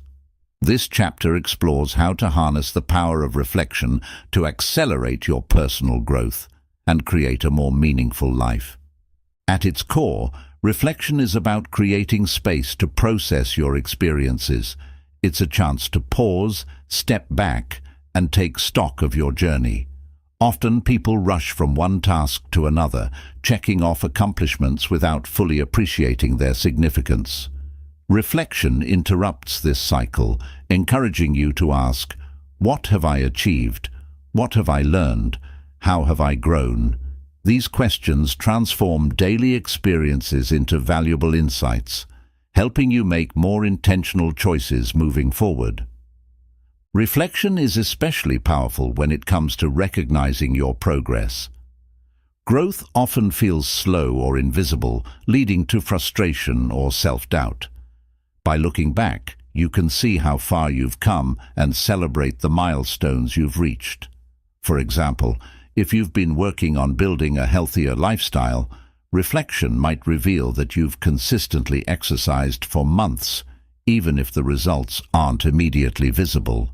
This chapter explores how to harness the power of reflection to accelerate your personal growth and create a more meaningful life. At its core, reflection is about creating space to process your experiences. It's a chance to pause, step back, and take stock of your journey. Often people rush from one task to another, checking off accomplishments without fully appreciating their significance. Reflection interrupts this cycle, encouraging you to ask, "What have I achieved? What have I learned? How have I grown?" These questions transform daily experiences into valuable insights, helping you make more intentional choices moving forward. Reflection is especially powerful when it comes to recognizing your progress. Growth often feels slow or invisible, leading to frustration or self-doubt. By looking back, you can see how far you've come and celebrate the milestones you've reached. For example, if you've been working on building a healthier lifestyle, reflection might reveal that you've consistently exercised for months, even if the results aren't immediately visible.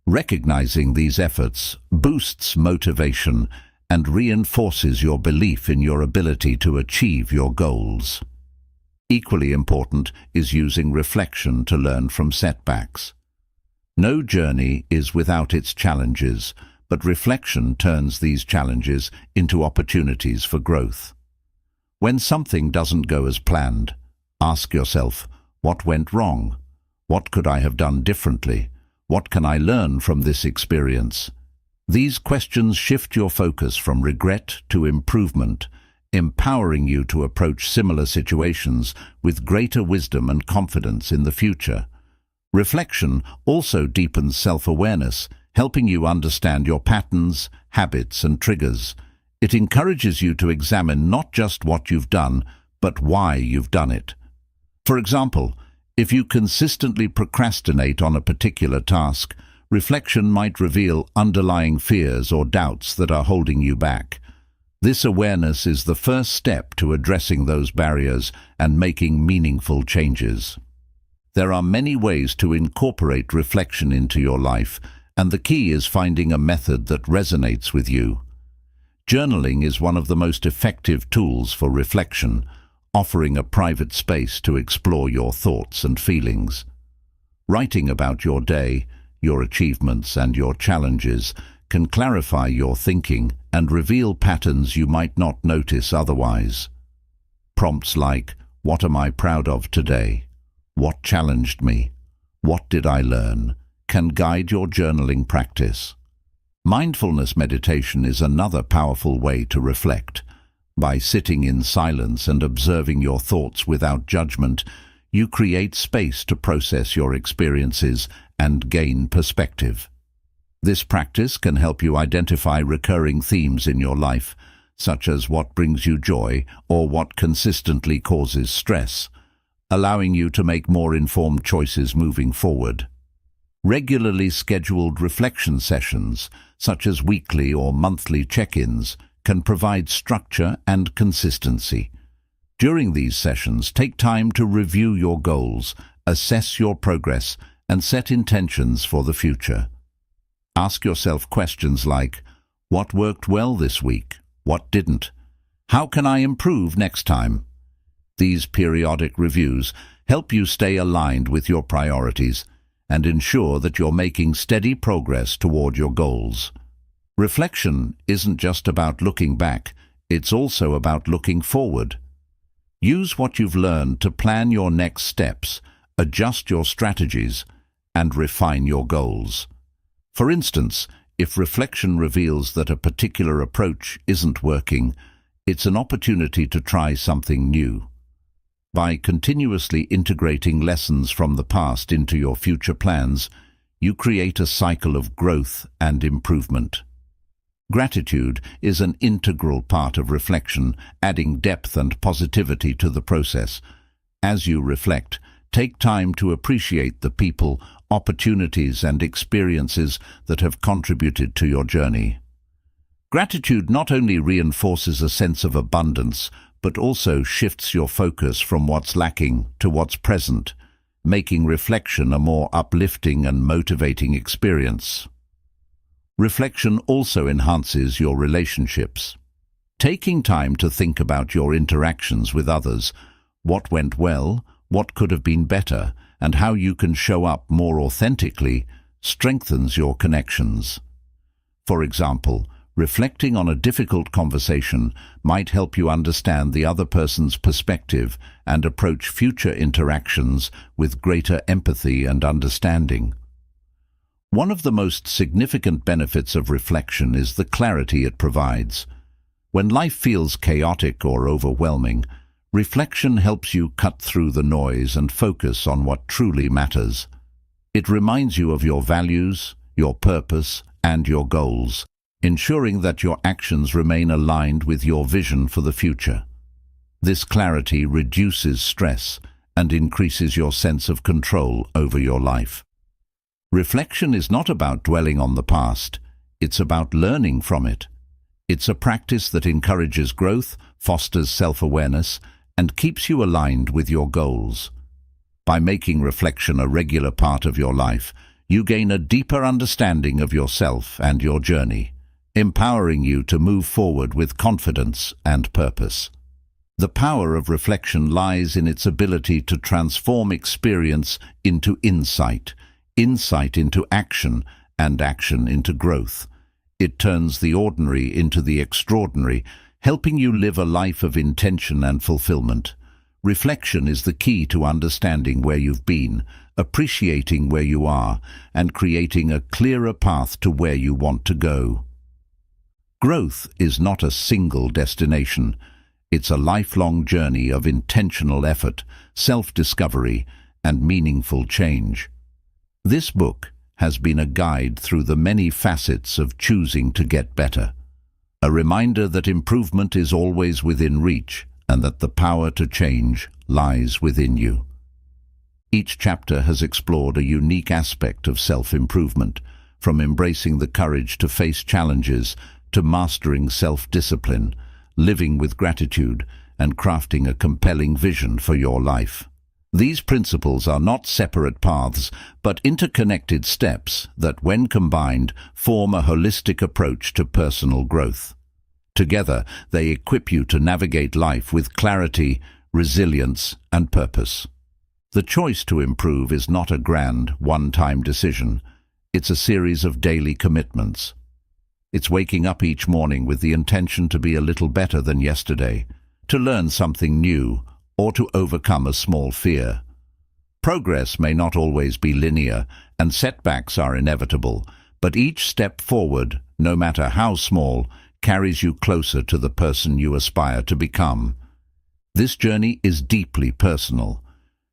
Recognizing these efforts boosts motivation and reinforces your belief in your ability to achieve your goals. Equally important is using reflection to learn from setbacks. No journey is without its challenges, but reflection turns these challenges into opportunities for growth. When something doesn't go as planned, ask yourself, what went wrong? What could I have done differently? What can I learn from this experience? These questions shift your focus from regret to improvement, empowering you to approach similar situations with greater wisdom and confidence in the future. Reflection also deepens self-awareness, helping you understand your patterns, habits, and triggers. It encourages you to examine not just what you've done, but why you've done it. For example, if you consistently procrastinate on a particular task, reflection might reveal underlying fears or doubts that are holding you back. This awareness is the first step to addressing those barriers and making meaningful changes. There are many ways to incorporate reflection into your life, and the key is finding a method that resonates with you. Journaling is one of the most effective tools for reflection, offering a private space to explore your thoughts and feelings. Writing about your day, your achievements, and your challenges can clarify your thinking and reveal patterns you might not notice otherwise. Prompts like, "What am I proud of today? What challenged me? What did I learn?" can guide your journaling practice. Mindfulness meditation is another powerful way to reflect. By sitting in silence and observing your thoughts without judgment, you create space to process your experiences and gain perspective. This practice can help you identify recurring themes in your life, such as what brings you joy or what consistently causes stress, allowing you to make more informed choices moving forward. Regularly scheduled reflection sessions, such as weekly or monthly check-ins, can provide structure and consistency. During these sessions, take time to review your goals, assess your progress, and set intentions for the future. Ask yourself questions like, what worked well this week? What didn't? How can I improve next time? These periodic reviews help you stay aligned with your priorities and ensure that you're making steady progress toward your goals. Reflection isn't just about looking back, it's also about looking forward. Use what you've learned to plan your next steps, adjust your strategies, and refine your goals. For instance, if reflection reveals that a particular approach isn't working, it's an opportunity to try something new. By continuously integrating lessons from the past into your future plans, you create a cycle of growth and improvement. Gratitude is an integral part of reflection, adding depth and positivity to the process. As you reflect, take time to appreciate the people, opportunities, and experiences that have contributed to your journey. Gratitude not only reinforces a sense of abundance, but also shifts your focus from what's lacking to what's present, making reflection a more uplifting and motivating experience. Reflection also enhances your relationships. Taking time to think about your interactions with others, what went well, what could have been better, and how you can show up more authentically, strengthens your connections. For example, reflecting on a difficult conversation might help you understand the other person's perspective and approach future interactions with greater empathy and understanding. One of the most significant benefits of reflection is the clarity it provides. When life feels chaotic or overwhelming, reflection helps you cut through the noise and focus on what truly matters. It reminds you of your values, your purpose, and your goals, ensuring that your actions remain aligned with your vision for the future. This clarity reduces stress and increases your sense of control over your life. Reflection is not about dwelling on the past, it's about learning from it. It's a practice that encourages growth, fosters self-awareness, and keeps you aligned with your goals. By making reflection a regular part of your life, you gain a deeper understanding of yourself and your journey, empowering you to move forward with confidence and purpose. The power of reflection lies in its ability to transform experience into insight, insight into action, and action into growth. It turns the ordinary into the extraordinary, helping you live a life of intention and fulfillment. Reflection is the key to understanding where you've been, appreciating where you are, and creating a clearer path to where you want to go. Growth is not a single destination. It's a lifelong journey of intentional effort, self-discovery, and meaningful change. This book has been a guide through the many facets of choosing to get better, a reminder that improvement is always within reach and that the power to change lies within you. Each chapter has explored a unique aspect of self-improvement, from embracing the courage to face challenges to mastering self-discipline, living with gratitude, and crafting a compelling vision for your life. These principles are not separate paths, but interconnected steps that, when combined, form a holistic approach to personal growth. Together, they equip you to navigate life with clarity, resilience, and purpose. The choice to improve is not a grand, one-time decision. It's a series of daily commitments. It's waking up each morning with the intention to be a little better than yesterday, to learn something new, or to overcome a small fear. Progress may not always be linear, and setbacks are inevitable, but each step forward, no matter how small, carries you closer to the person you aspire to become. This journey is deeply personal.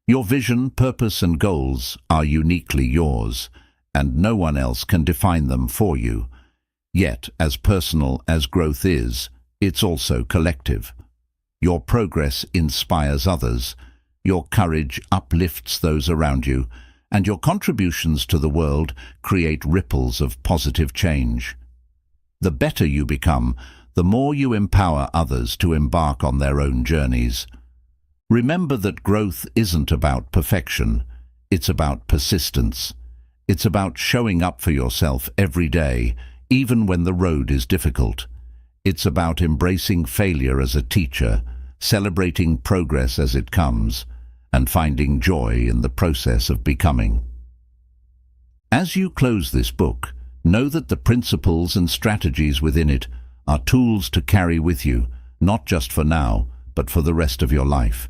Your vision, purpose, and goals are uniquely yours, and no one else can define them for you. Yet, as personal as growth is, it's also collective. Your progress inspires others, your courage uplifts those around you, and your contributions to the world create ripples of positive change. The better you become, the more you empower others to embark on their own journeys. Remember that growth isn't about perfection, it's about persistence. It's about showing up for yourself every day, even when the road is difficult. It's about embracing failure as a teacher, celebrating progress as it comes, and finding joy in the process of becoming. As you close this book, know that the principles and strategies within it are tools to carry with you, not just for now, but for the rest of your life.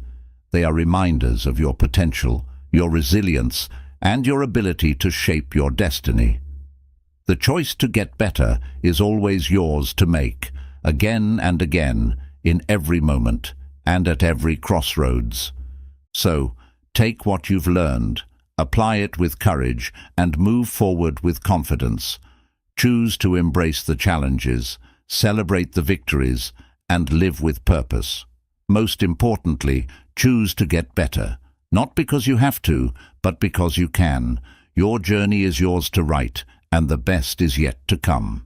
They are reminders of your potential, your resilience, and your ability to shape your destiny. The choice to get better is always yours to make, again and again, in every moment, and at every crossroads. So, take what you've learned, apply it with courage, and move forward with confidence. Choose to embrace the challenges, celebrate the victories, and live with purpose. Most importantly, choose to get better, not because you have to, but because you can. Your journey is yours to write, and the best is yet to come.